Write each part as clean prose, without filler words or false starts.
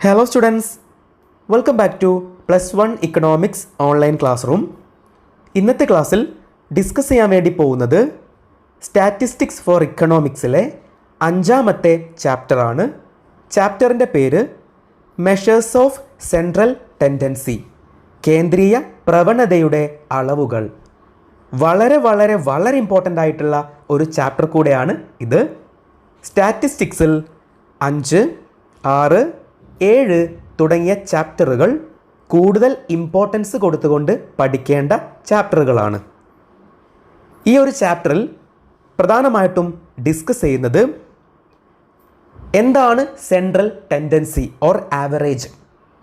Hello students, welcome back to Plus 1 Economics Online Classroom. ഇന്നത്തെ ക്ലാസ്സിൽ discuss ചെയ്യാൻ വേണ്ടി പോകുന്നത് സ്റ്റാറ്റിസ്റ്റിക്സ് ഫോർ ഇക്കണോമിക്സിലെ 5ാമത്തെ ചാപ്റ്ററാണ്. ചാപ്റ്ററിൻ്റെ പേര് മെഷേഴ്സ് ഓഫ് സെൻട്രൽ ടെൻഡൻസി, കേന്ദ്രീയ പ്രവണതയുടെ അളവുകൾ. വളരെ ഇമ്പോർട്ടൻ്റ് ആയിട്ടുള്ള ഒരു ചാപ്റ്റർ കൂടെയാണ് ഇത്. സ്റ്റാറ്റിസ്റ്റിക്സിൽ 5, 6, 7 തുടങ്ങിയ ചാപ്റ്ററുകൾ കൂടുതൽ ഇമ്പോർട്ടൻസ് കൊടുത്തുകൊണ്ട് പഠിക്കേണ്ട ചാപ്റ്ററുകളാണ്. ഈ ഒരു ചാപ്റ്ററിൽ പ്രധാനമായിട്ടും ഡിസ്കസ് ചെയ്യുന്നത് എന്താണ് സെൻട്രൽ ടെൻഡൻസി ഓർ ആവറേജ്,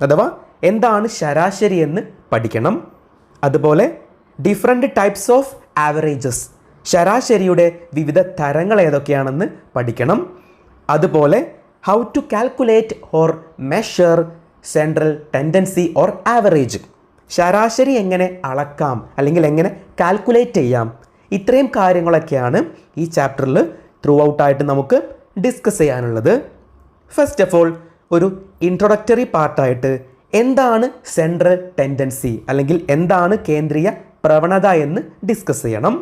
അഥവാ എന്താണ് ശരാശരി എന്ന് പഠിക്കണം. അതുപോലെ ഡിഫറെൻറ്റ് ടൈപ്സ് ഓഫ് ആവറേജസ്, ശരാശരിയുടെ വിവിധ തരങ്ങൾ ഏതൊക്കെയാണെന്ന് പഠിക്കണം. അതുപോലെ how to calculate or measure central tendency or average, ശരാശരി എങ്ങനെ അളക്കാം അല്ലെങ്കിൽ എങ്ങനെ കാൽക്കുലേറ്റ് ചെയ്യാം, ഇത്രയും കാര്യങ്ങളൊക്കെയാണ് ഈ ചാപ്റ്ററിൽ ത്രൂ ഔട്ടായിട്ട് നമുക്ക് ഡിസ്കസ് ചെയ്യാനുള്ളത്. ഫസ്റ്റ് ഓഫ് ഓൾ ഒരു ഇൻട്രൊഡക്ടറി പാർട്ടായിട്ട് എന്താണ് സെൻട്രൽ ടെൻഡൻസി അല്ലെങ്കിൽ എന്താണ് കേന്ദ്രീയ പ്രവണത എന്ന് ഡിസ്കസ് ചെയ്യണം.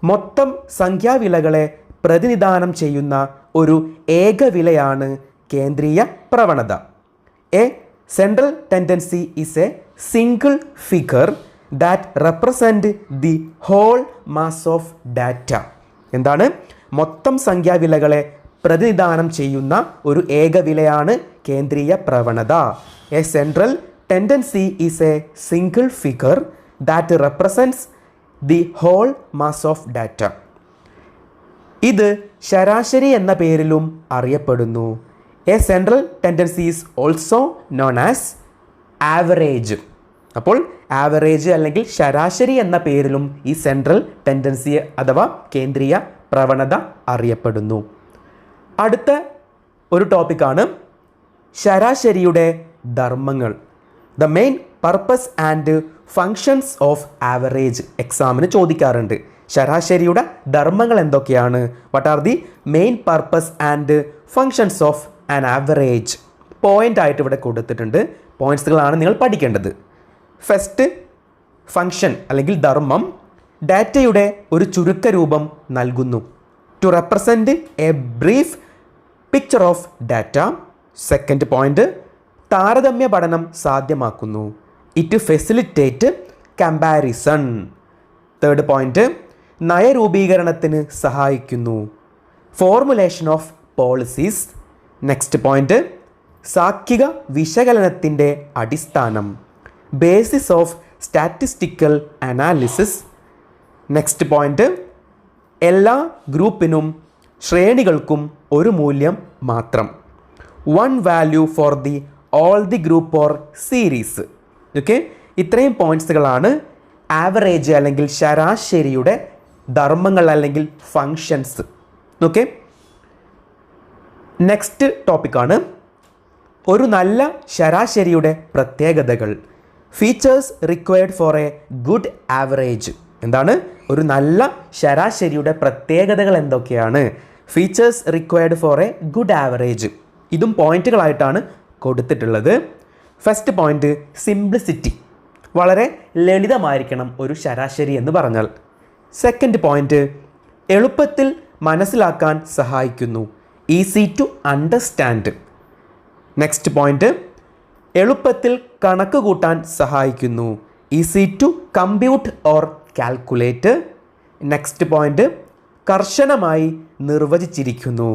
മൊത്തം സംഖ്യാവിലകളെ പ്രതിനിധാനം ചെയ്യുന്ന ഒരു ഏകവിലയാണ് കേന്ദ്രീയ പ്രവണത. A central tendency is a single figure that represent the whole mass of data. എന്താണ്? മൊത്തം സംഖ്യാവിലകളെ പ്രതിനിധാനം ചെയ്യുന്ന ഒരു ഏകവിലയാണ് കേന്ദ്രീയ പ്രവണത. A central tendency is a single figure that represents the whole mass of data. ഇത് ശരാശരി എന്ന പേരിലും അറിയപ്പെടുന്നു. A central tendency is also known as average. അപ്പോൾ ആവറേജ് അല്ലെങ്കിൽ ശരാശരി എന്ന പേരിലും ഈ സെൻട്രൽ ടെൻഡൻസി അഥവാ കേന്ദ്രീയ പ്രവണത അറിയപ്പെടുന്നു. അടുത്ത ഒരു ടോപ്പിക്കാണ് ശരാശരിയുടെ ധർമ്മങ്ങൾ. The main purpose and functions of average എക്സാമിന് ചോദിക്കാറുണ്ട്. ശരാശരിയുടെ ധർമ്മങ്ങൾ എന്തൊക്കെയാണ്? What are the main purpose and functions of an average? Point ആയിട്ട് ഇവിടെ കൊടുത്തിട്ടുണ്ട്. പോയിന്റ്സുകളാണ് നിങ്ങൾ പഠിക്കേണ്ടത്. ഫസ്റ്റ് ഫങ്ഷൻ അല്ലെങ്കിൽ ധർമ്മം ഡാറ്റയുടെ ഒരു ചുരുക്ക രൂപം നൽകുന്നു. To represent a brief picture of data. Second point താരതമ്യ പഠനം സാധ്യമാക്കുന്നു. It facilitate comparison. Third point നയരൂപീകരണത്തിന് സഹായിക്കുന്നു. Formulation of policies. Next point സാഖ്യിക വിശകലനത്തിൻ്റെ അടിസ്ഥാനം. Basis of statistical analysis. Next point എല്ലാ ഗ്രൂപ്പിനും ശ്രേണികൾക്കും ഒരു മൂല്യം മാത്രം. One value for the all the group or series. Okay, ഇത്രയും പോയിന്റ്സുകളാണ് ആവറേജ് അല്ലെങ്കിൽ ശരാശരിയുടെ ധർമ്മങ്ങൾ അല്ലെങ്കിൽ ഫങ്ഷൻസ്. ഓക്കെ, നെക്സ്റ്റ് ടോപ്പിക്കാണ് ഒരു നല്ല ശരാശരിയുടെ പ്രത്യേകതകൾ. Features required for A good average. എന്താണ് ഒരു നല്ല ശരാശരിയുടെ പ്രത്യേകതകൾ എന്തൊക്കെയാണ്? Features required for A good average. ഇതും പോയിന്റുകളായിട്ടാണ് കൊടുത്തിട്ടുള്ളത്. ഫസ്റ്റ് പോയിന്റ് സിംപ്ലിസിറ്റി, വളരെ ലളിതമായിരിക്കണം ഒരു ശരാശരി എന്ന് പറഞ്ഞാൽ. സെക്കൻഡ് പോയിന്റ് എളുപ്പത്തിൽ മനസ്സിലാക്കാൻ സഹായിക്കുന്നു. Easy to understand. Next point എളുപ്പത്തിൽ കണക്ക് കൂട്ടാൻ സഹായിക്കുന്നു. Easy to compute or calculate. Next point കർശനമായി നിർവചിച്ചിരിക്കുന്നു.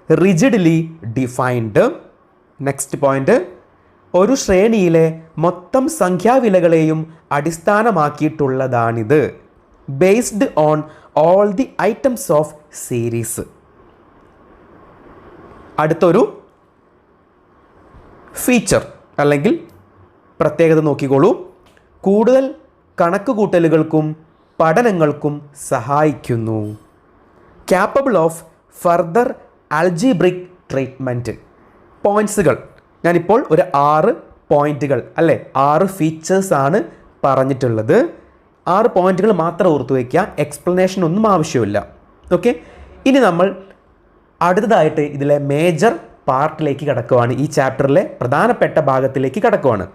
Rigidly defined. നെക്സ്റ്റ് പോയിന്റ് ഒരു ശ്രേണിയിലെ മൊത്തം സംഖ്യാവിലകളെയും അടിസ്ഥാനമാക്കിയിട്ടുള്ളതാണിത്. Based on all the items of series. അടുത്തൊരു ഫീച്ചർ അല്ലെങ്കിൽ പ്രത്യേകത നോക്കിക്കോളൂ. കൂടുതൽ കണക്കുകൂട്ടലുകൾക്കും പഠനങ്ങൾക്കും സഹായിക്കുന്നു. Capable of further algebraic treatment. പോയിൻറ്സുകൾ ഞാനിപ്പോൾ ഒരു 6 പോയിന്റുകൾ അല്ലേ, 6 ഫീച്ചേഴ്സാണ് പറഞ്ഞിട്ടുള്ളത്. 6 പോയിന്റുകൾ മാത്രം ഓർത്തു വയ്ക്കുക, എക്സ്പ്ലനേഷൻ ഒന്നും ആവശ്യമില്ല. ഓക്കെ, ഇനി നമ്മൾ അടുത്തതായിട്ട് ഇതിലെ മേജർ പാർട്ടിലേക്ക് കടക്കുവാണ്, ഈ ചാപ്റ്ററിലെ പ്രധാനപ്പെട്ട ഭാഗത്തിലേക്ക് കടക്കുവാണ്.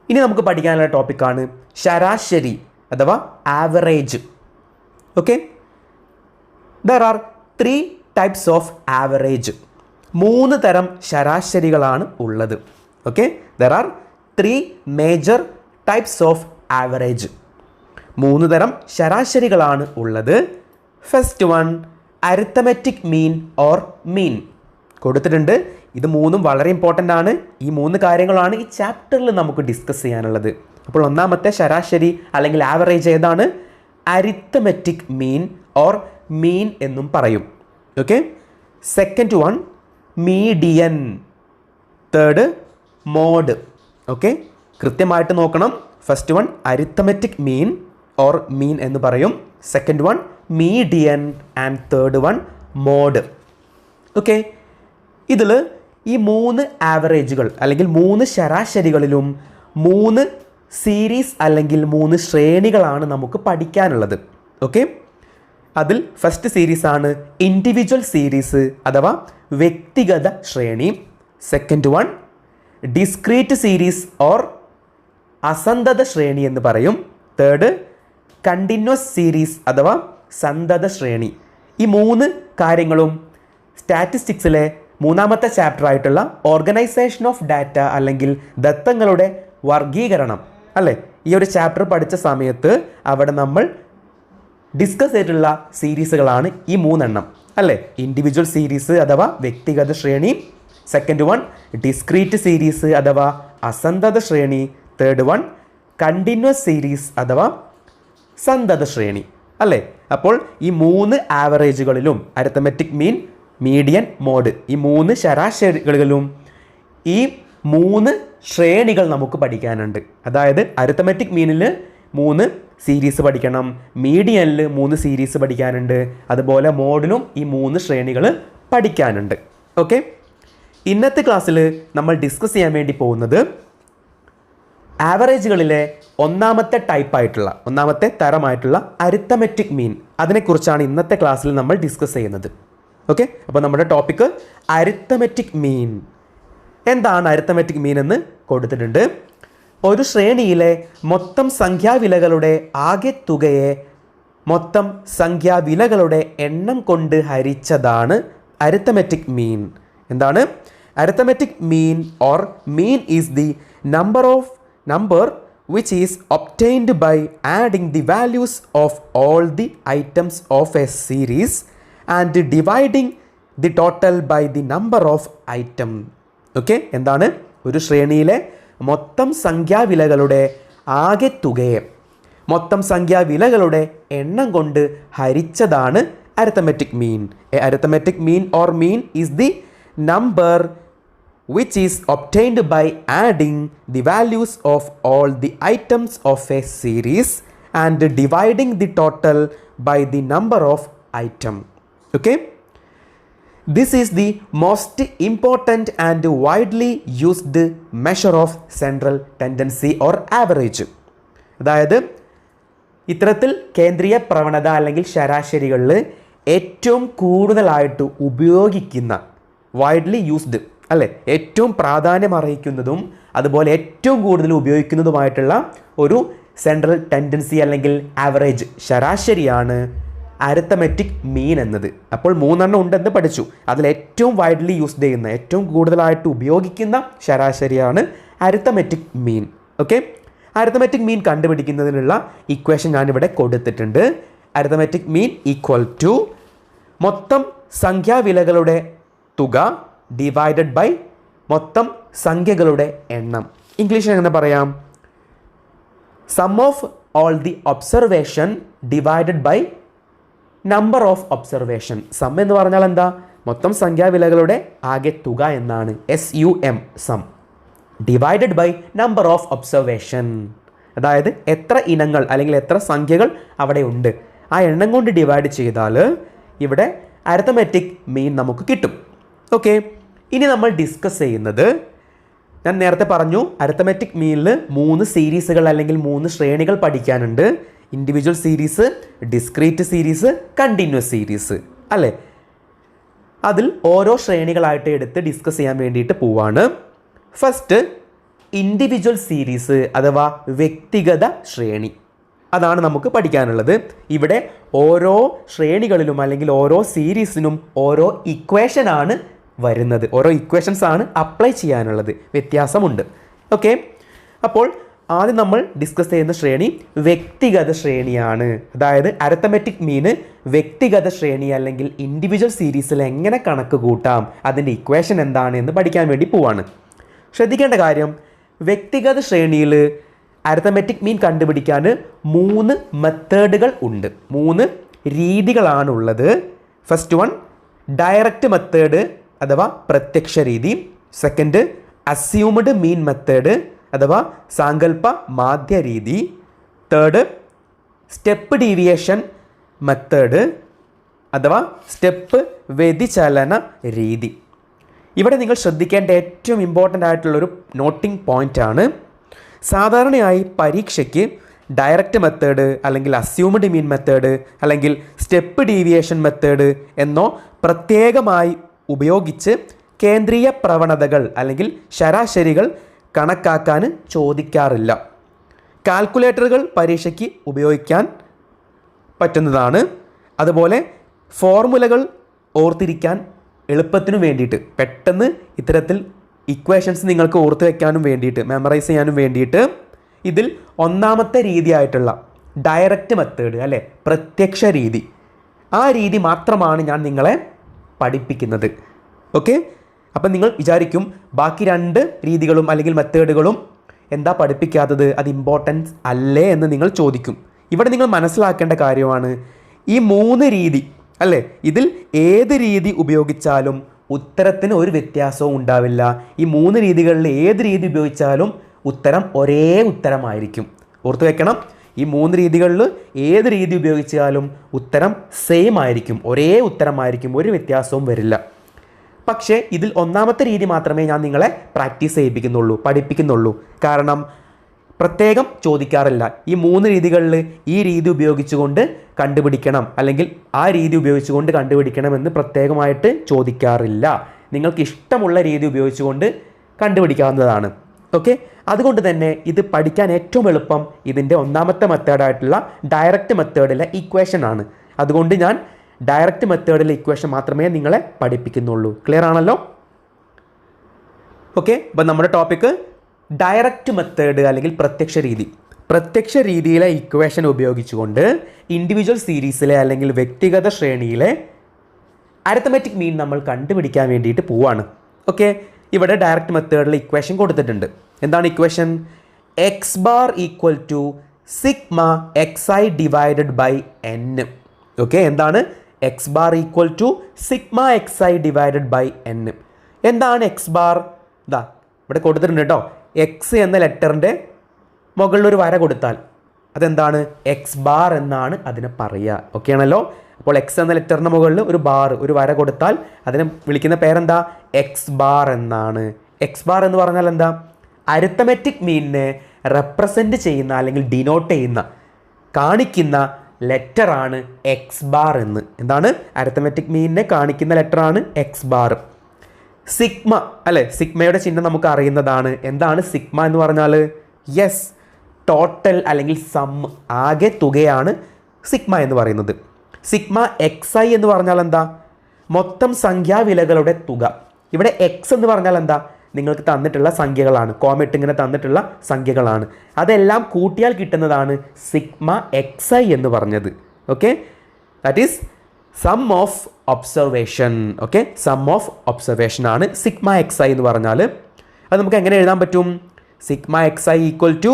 ഇനി നമുക്ക് പഠിക്കാനുള്ള ടോപ്പിക്കാണ് ശരാശരി അഥവാ average. Okay, there are 3 types of average. 3 തരം ശരാശരികളാണ് ഉള്ളത്. Okay, there are 3 major types of average. 3 തരം ശരാശരികളാണ് ഉള്ളത്. First one, arithmetic mean or മീൻ കൊടുത്തിട്ടുണ്ട്. ഇത് 3ഉം വളരെ ഇമ്പോർട്ടൻ്റ് ആണ്. ഈ 3 കാര്യങ്ങളാണ് ഈ ചാപ്റ്ററിൽ നമുക്ക് ഡിസ്കസ് ചെയ്യാനുള്ളത്. അപ്പോൾ ഒന്നാമത്തെ ശരാശരി അല്ലെങ്കിൽ ആവറേജ് ഏതാണ്? അരിത്തമെറ്റിക് മീൻ ഓർ മീൻ എന്നും പറയും. Okay, second one median, third mode. Okay, കൃത്യമായിട്ട് നോക്കണം. First one arithmetic mean or mean എന്ന് പറയും, second one median and third one mode. Okay, ഇതിൽ ഈ 3 ആവറേജുകൾ അല്ലെങ്കിൽ 3 ശരാശരികളിലും 3 സീരീസ് അല്ലെങ്കിൽ 3 ശ്രേണികളാണ് നമുക്ക് പഠിക്കാനുള്ളത്. ഓക്കെ, അതിൽ ഫസ്റ്റ് സീരീസ് ആണ് ഇൻഡിവിജ്വൽ സീരീസ് അഥവാ വ്യക്തിഗത ശ്രേണി. Second one discrete series or അസന്തത ശ്രേണി എന്ന് പറയും. തേർഡ് കണ്ടിന്യൂസ് സീരീസ് അഥവാ സന്തത ശ്രേണി. ഈ 3 കാര്യങ്ങളും സ്റ്റാറ്റിസ്റ്റിക്സിലെ 3ാമത്തെ ചാപ്റ്റർ ആയിട്ടുള്ള ഓർഗനൈസേഷൻ ഓഫ് ഡാറ്റ അല്ലെങ്കിൽ ദത്തങ്ങളുടെ വർഗീകരണം അല്ലേ, ഈ ഒരു ചാപ്റ്റർ പഠിച്ച സമയത്ത് അവിടെ നമ്മൾ ഡിസ്കസ് ചെയ്തിട്ടുള്ള സീരീസുകളാണ് ഈ 3 എണ്ണം അല്ലേ. ഇൻഡിവിജ്വൽ സീരീസ് അഥവാ വ്യക്തിഗത ശ്രേണി, സെക്കൻഡ് വൺ ഡിസ്ക്രീറ്റ് സീരീസ് അഥവാ അസന്തത ശ്രേണി, തേർഡ് വൺ കണ്ടിന്യൂസ് സീരീസ് അഥവാ സന്തത ശ്രേണി അല്ലേ. അപ്പോൾ ഈ 3 ആവറേജുകളിലും അരിത്തമെറ്റിക് മീൻ, മീഡിയൻ, മോഡ്, ഈ 3 ശരാശരികളിലും ഈ 3 ശ്രേണികൾ നമുക്ക് പഠിക്കാനുണ്ട്. അതായത് അരിത്തമെറ്റിക് മീനിൽ 3 സീരീസ് പഠിക്കണം, മീഡിയനിൽ 3 സീരീസ് പഠിക്കാനുണ്ട്, അതുപോലെ മോഡിലും ഈ 3 ശ്രേണികൾ പഠിക്കാനുണ്ട്. ഓക്കെ, ഇന്നത്തെ ക്ലാസ്സിൽ നമ്മൾ ഡിസ്കസ് ചെയ്യാൻ വേണ്ടി പോകുന്നത് ആവറേജുകളിലെ ഒന്നാമത്തെ തരമായിട്ടുള്ള അരിത്തമെറ്റിക് മീൻ, അതിനെക്കുറിച്ചാണ് ഇന്നത്തെ ക്ലാസ്സിൽ നമ്മൾ ഡിസ്കസ് ചെയ്യുന്നത്. ഓക്കെ, അപ്പോൾ നമ്മുടെ ടോപ്പിക്ക് അരിത്തമെറ്റിക് മീൻ. എന്താണ് അരിത്തമെറ്റിക് മീൻ എന്ന് കൊടുത്തിട്ടുണ്ട്. ഒരു ശ്രേണിയിലെ മൊത്തം സംഖ്യാവിലകളുടെ ആകെ തുകയെ മൊത്തം സംഖ്യാവിലകളുടെ എണ്ണം കൊണ്ട് ഹരിച്ചതാണ് അരിത്തമെറ്റിക് മീൻ. എന്താണ് arithmetic mean or mean is the number which is obtained by adding the values of all the items of a series and dividing the total by the number of item. Okay, എന്താണ് ഒരു ശ്രേണിയിലെ മൊത്തം സംഖ്യാവിലകളുടെ ആകെ തുകയെ മൊത്തം സംഖ്യാവിലകളുടെ എണ്ണം കൊണ്ട് ഹരിച്ചതാണ് arithmetic mean. Arithmetic mean or mean is the number which is obtained by adding the values of all the items of a series and dividing the total by the number of item. Okay, this is the most important and widely used measure of central tendency or average. അതായത് ഇത്തരത്തിൽ കേന്ദ്രീയ പ്രവണത അല്ലെങ്കിൽ ശരാശരികളിൽ ഏറ്റവും കൂടുതലായിട്ട് ഉപയോഗിക്കുന്ന widely used അല്ലേ, ഏറ്റവും പ്രാധാന്യം അർഹിക്കുന്നതും അതുപോലെ ഏറ്റവും കൂടുതൽ ഉപയോഗിക്കുന്നതുമായിട്ടുള്ള ഒരു സെൻട്രൽ ടെൻഡൻസി അല്ലെങ്കിൽ ആവറേജ് ശരാശരിയാണ് അരിത്തമെറ്റിക് മീൻ എന്നത്. അപ്പോൾ 3 എണ്ണം ഉണ്ടെന്ന് പഠിച്ചു. അതിൽ ഏറ്റവും വൈഡ്ലി യൂസ്ഡ് ചെയ്യുന്ന ഏറ്റവും കൂടുതലായിട്ട് ഉപയോഗിക്കുന്ന ശരാശരിയാണ് arithmetic mean. Okay, arithmetic mean കണ്ടുപിടിക്കുന്നതിനുള്ള ഇക്വേഷൻ ഞാനിവിടെ കൊടുത്തിട്ടുണ്ട്. അരിത്തമെറ്റിക് മീൻ ഈക്വൽ ടു മൊത്തം സംഖ്യാവിലകളുടെ തുക ഡിവൈഡഡ് ബൈ മൊത്തം സംഖ്യകളുടെ എണ്ണം. ഇംഗ്ലീഷിൽ എങ്ങനെ പറയാം? Sum of all the observation divided by number of observation. Sum എന്ന് പറഞ്ഞാൽ എന്താ? മൊത്തം സംഖ്യാവിലകളുടെ ആകെ തുക എന്നാണ്. SUM sum divided by number of observation. അതായത് എത്ര ഇനങ്ങൾ അല്ലെങ്കിൽ എത്ര സംഖ്യകൾ അവിടെ ഉണ്ട് ആ എണ്ണം കൊണ്ട് ഡിവൈഡ് ചെയ്താൽ ഇവിടെ അരിത്തമെറ്റിക് മീൻ നമുക്ക് കിട്ടും. ഓക്കെ, ഇനി നമ്മൾ ഡിസ്കസ് ചെയ്യുന്നത്, ഞാൻ നേരത്തെ പറഞ്ഞു അരിത്തമെറ്റിക് മീനിൽ 3 സീരീസുകൾ അല്ലെങ്കിൽ 3 ശ്രേണികൾ പഠിക്കാനുണ്ട്. Individual series, discrete series, continuous series അല്ലേ. അതിൽ ഓരോ ശ്രേണികളായിട്ട് എടുത്ത് ഡിസ്കസ് ചെയ്യാൻ വേണ്ടിയിട്ട് പോവാണ്. ഫസ്റ്റ് ഇൻഡിവിജ്വൽ സീരീസ് അഥവാ വ്യക്തിഗത ശ്രേണി, അതാണ് നമുക്ക് പഠിക്കാനുള്ളത്. ഇവിടെ ഓരോ ശ്രേണികളിലും അല്ലെങ്കിൽ ഓരോ സീരീസിനും ഓരോ ഇക്വേഷനാണ് വരുന്നത്, ഓരോ ഇക്വേഷൻസ് ആണ് അപ്ലൈ ചെയ്യാനുള്ളത്, വ്യത്യാസമുണ്ട്. ഓക്കെ, അപ്പോൾ ആദ്യം നമ്മൾ ഡിസ്കസ് ചെയ്യുന്ന ശ്രേണി വ്യക്തിഗത ശ്രേണിയാണ്. അതായത് അരിത്തമെറ്റിക് മീന് വ്യക്തിഗത ശ്രേണി അല്ലെങ്കിൽ ഇൻഡിവിജ്വൽ സീരീസിൽ എങ്ങനെ കണക്ക് കൂട്ടാം, അതിൻ്റെ ഇക്വേഷൻ എന്താണ് എന്ന് പഠിക്കാൻ വേണ്ടി പോവാണ്. ശ്രദ്ധിക്കേണ്ട കാര്യം, വ്യക്തിഗത ശ്രേണിയിൽ അരിത്തമെറ്റിക് മീൻ കണ്ടുപിടിക്കാൻ 3 മെത്തേഡുകൾ ഉണ്ട്, 3 രീതികളാണുള്ളത്. ഫസ്റ്റ് വൺ ഡയറക്റ്റ് മെത്തേഡ് അഥവാ പ്രത്യക്ഷ രീതി. സെക്കൻഡ് അസ്യൂംഡ് മീൻ മെത്തേഡ് അഥവാ സാങ്കല്പ മാധ്യ രീതി. തേർഡ് സ്റ്റെപ്പ് ഡീവിയേഷൻ മെത്തേഡ് അഥവാ സ്റ്റെപ്പ് വ്യതിചലന രീതി. ഇവിടെ നിങ്ങൾ ശ്രദ്ധിക്കേണ്ട ഏറ്റവും ഇമ്പോർട്ടൻ്റ് ആയിട്ടുള്ളൊരു നോട്ടിംഗ് പോയിൻ്റ് ആണ്, സാധാരണയായി പരീക്ഷയ്ക്ക് ഡയറക്റ്റ് മെത്തേഡ് അല്ലെങ്കിൽ അസ്യൂംഡ് മീൻ മെത്തേഡ് അല്ലെങ്കിൽ സ്റ്റെപ്പ് ഡീവിയേഷൻ മെത്തേഡ് എന്നോ പ്രത്യേകമായി ഉപയോഗിച്ച് കേന്ദ്രീയ പ്രവണതകൾ അല്ലെങ്കിൽ ശരാശരികൾ കണക്കാക്കാൻ ചോദിക്കാറില്ല. കാൽക്കുലേറ്ററുകൾ പരീക്ഷയ്ക്ക് ഉപയോഗിക്കാൻ പറ്റുന്നതാണ്. അതുപോലെ ഫോർമുലകൾ ഓർത്തിരിക്കാൻ എളുപ്പത്തിനു വേണ്ടിയിട്ട്, പെട്ടെന്ന് ഇത്തരത്തിൽ ഇക്വേഷൻസ് നിങ്ങൾക്ക് ഓർത്ത് വയ്ക്കാനും വേണ്ടിയിട്ട്, മെമ്മറൈസ് ചെയ്യാനും വേണ്ടിയിട്ട് ഇതിൽ ഒന്നാമത്തെ രീതിയായിട്ടുള്ള ഡയറക്റ്റ് മെത്തേഡ് അല്ലേ, പ്രത്യക്ഷ രീതി, ആ രീതി മാത്രമാണ് ഞാൻ നിങ്ങളെ പഠിപ്പിക്കുന്നത്. ഓക്കെ, അപ്പം നിങ്ങൾ വിചാരിക്കും ബാക്കി 2 രീതികളും അല്ലെങ്കിൽ മെത്തേഡുകളും എന്താ പഠിപ്പിക്കാത്തത്, അത് ഇമ്പോർട്ടൻസ് അല്ലേ എന്ന് നിങ്ങൾ ചോദിക്കും. ഇവിടെ നിങ്ങൾ മനസ്സിലാക്കേണ്ട കാര്യമാണ്, ഈ 3 രീതി അല്ലേ, ഇതിൽ ഏത് രീതി ഉപയോഗിച്ചാലും ഉത്തരത്തിന് ഒരു വ്യത്യാസവും ഉണ്ടാവില്ല. ഈ 3 രീതികളിൽ ഏത് രീതി ഉപയോഗിച്ചാലും ഉത്തരം ഒരേ ഉത്തരമായിരിക്കും. ഓർത്തു വെക്കണം, ഈ 3 രീതികളിൽ ഏത് രീതി ഉപയോഗിച്ചാലും ഉത്തരം സെയിം ആയിരിക്കും, ഒരേ ഉത്തരമായിരിക്കും, ഒരു വ്യത്യാസവും വരില്ല. പക്ഷേ ഇതിൽ ഒന്നാമത്തെ രീതി മാത്രമേ ഞാൻ നിങ്ങളെ പ്രാക്ടീസ് ചെയ്യിപ്പിക്കുന്നുള്ളൂ, പഠിപ്പിക്കുന്നുള്ളൂ. കാരണം പ്രത്യേകം ചോദിക്കാറില്ല, ഈ 3 രീതികളിൽ ഈ രീതി ഉപയോഗിച്ചുകൊണ്ട് കണ്ടുപിടിക്കണം അല്ലെങ്കിൽ ആ രീതി ഉപയോഗിച്ചുകൊണ്ട് കണ്ടുപിടിക്കണം എന്ന് പ്രത്യേകമായിട്ട് ചോദിക്കാറില്ല. നിങ്ങൾക്ക് ഇഷ്ടമുള്ള രീതി ഉപയോഗിച്ചുകൊണ്ട് കണ്ടുപിടിക്കാവുന്നതാണ്. ഓക്കെ, അതുകൊണ്ട് തന്നെ ഇത് പഠിക്കാൻ ഏറ്റവും എളുപ്പം ഇതിൻ്റെ ഒന്നാമത്തെ മെത്തേഡായിട്ടുള്ള ഡയറക്റ്റ് മെത്തേഡിലെ ഇക്വേഷൻ ആണ്. അതുകൊണ്ട് ഞാൻ ഡയറക്റ്റ് മെത്തേഡിലെ ഇക്വേഷൻ മാത്രമേ നിങ്ങളെ പഠിപ്പിക്കുന്നുള്ളൂ. ക്ലിയർ ആണല്ലോ? ഓക്കെ, അപ്പം നമ്മുടെ ടോപ്പിക്ക് ഡയറക്റ്റ് മെത്തേഡ് അല്ലെങ്കിൽ പ്രത്യക്ഷ രീതി. പ്രത്യക്ഷ രീതിയിലെ ഇക്വേഷൻ ഉപയോഗിച്ചുകൊണ്ട് ഇൻഡിവിജ്വൽ സീരീസിലെ അല്ലെങ്കിൽ വ്യക്തിഗത ശ്രേണിയിലെ അരിത്തമെറ്റിക് മീൻ നമ്മൾ കണ്ടുപിടിക്കാൻ വേണ്ടിയിട്ട് പോവാണ്. ഓക്കെ, ഇവിടെ ഡയറക്റ്റ് മെത്തേഡിലെ ഇക്വേഷൻ കൊടുത്തിട്ടുണ്ട്. എന്താണ് equation? X bar equal to sigma X I divided by n. Okay, എന്താണ് x bar equal to sigma X I divided by N. എന്താണ് എക്സ് ബാർ? ഇതാ ഇവിടെ കൊടുത്തിട്ടുണ്ട് കേട്ടോ. എക്സ് എന്ന ലെറ്ററിൻ്റെ മുകളിലൊരു വര കൊടുത്താൽ അതെന്താണ്? എക്സ് ബാർ എന്നാണ് അതിനെ പറയുക. ഓക്കെ ആണല്ലോ? അപ്പോൾ എക്സ് എന്ന ലെറ്ററിൻ്റെ മുകളിൽ ഒരു ബാർ, ഒരു വര കൊടുത്താൽ അതിനെ വിളിക്കുന്ന പേരെന്താ? എക്സ് ബാർ എന്നാണ്. എക്സ് ബാർ എന്ന് പറഞ്ഞാൽ എന്താ? അരിത്തമെറ്റിക് മീനിനെ റെപ്രസെൻ്റ് ചെയ്യുന്ന അല്ലെങ്കിൽ ഡിനോട്ട് ചെയ്യുന്ന, കാണിക്കുന്ന ലെറ്ററാണ് എക്സ് ബാർ എന്ന്. എന്താണ്? അരിത്തമെറ്റിക് മീനിനെ കാണിക്കുന്ന ലെറ്ററാണ് എക്സ് ബാർ. സിഗ്മ അല്ലേ, സിഗ്മയുടെ ചിഹ്നം നമുക്ക് അറിയുന്നതാണ്. എന്താണ് സിഗ്മ എന്ന് പറഞ്ഞാൽ? യെസ്, ടോട്ടൽ അല്ലെങ്കിൽ സം, ആകെ തുകയാണ് സിഗ്മ എന്ന് പറയുന്നത്. സിഗ്മ എക്സ് ഐ എന്ന് പറഞ്ഞാൽ എന്താ? മൊത്തം സംഖ്യാവിലകളുടെ തുക. ഇവിടെ എക്സ് എന്ന് പറഞ്ഞാൽ എന്താ? നിങ്ങൾക്ക് തന്നിട്ടുള്ള സംഖ്യകളാണ്, കോമറ്റ് ഇങ്ങനെ തന്നിട്ടുള്ള സംഖ്യകളാണ്. അതെല്ലാം കൂട്ടിയാൽ കിട്ടുന്നതാണ് സിഗ്മ എക്സ് ഐ എന്ന് പറഞ്ഞത്. Okay, that is sum of observation. Okay, sum of observation ആണ് സിഗ്മ എക്സ് ഐ എന്ന് പറഞ്ഞാൽ. അത് നമുക്ക് എങ്ങനെ എഴുതാൻ പറ്റും? Sigma X I equal to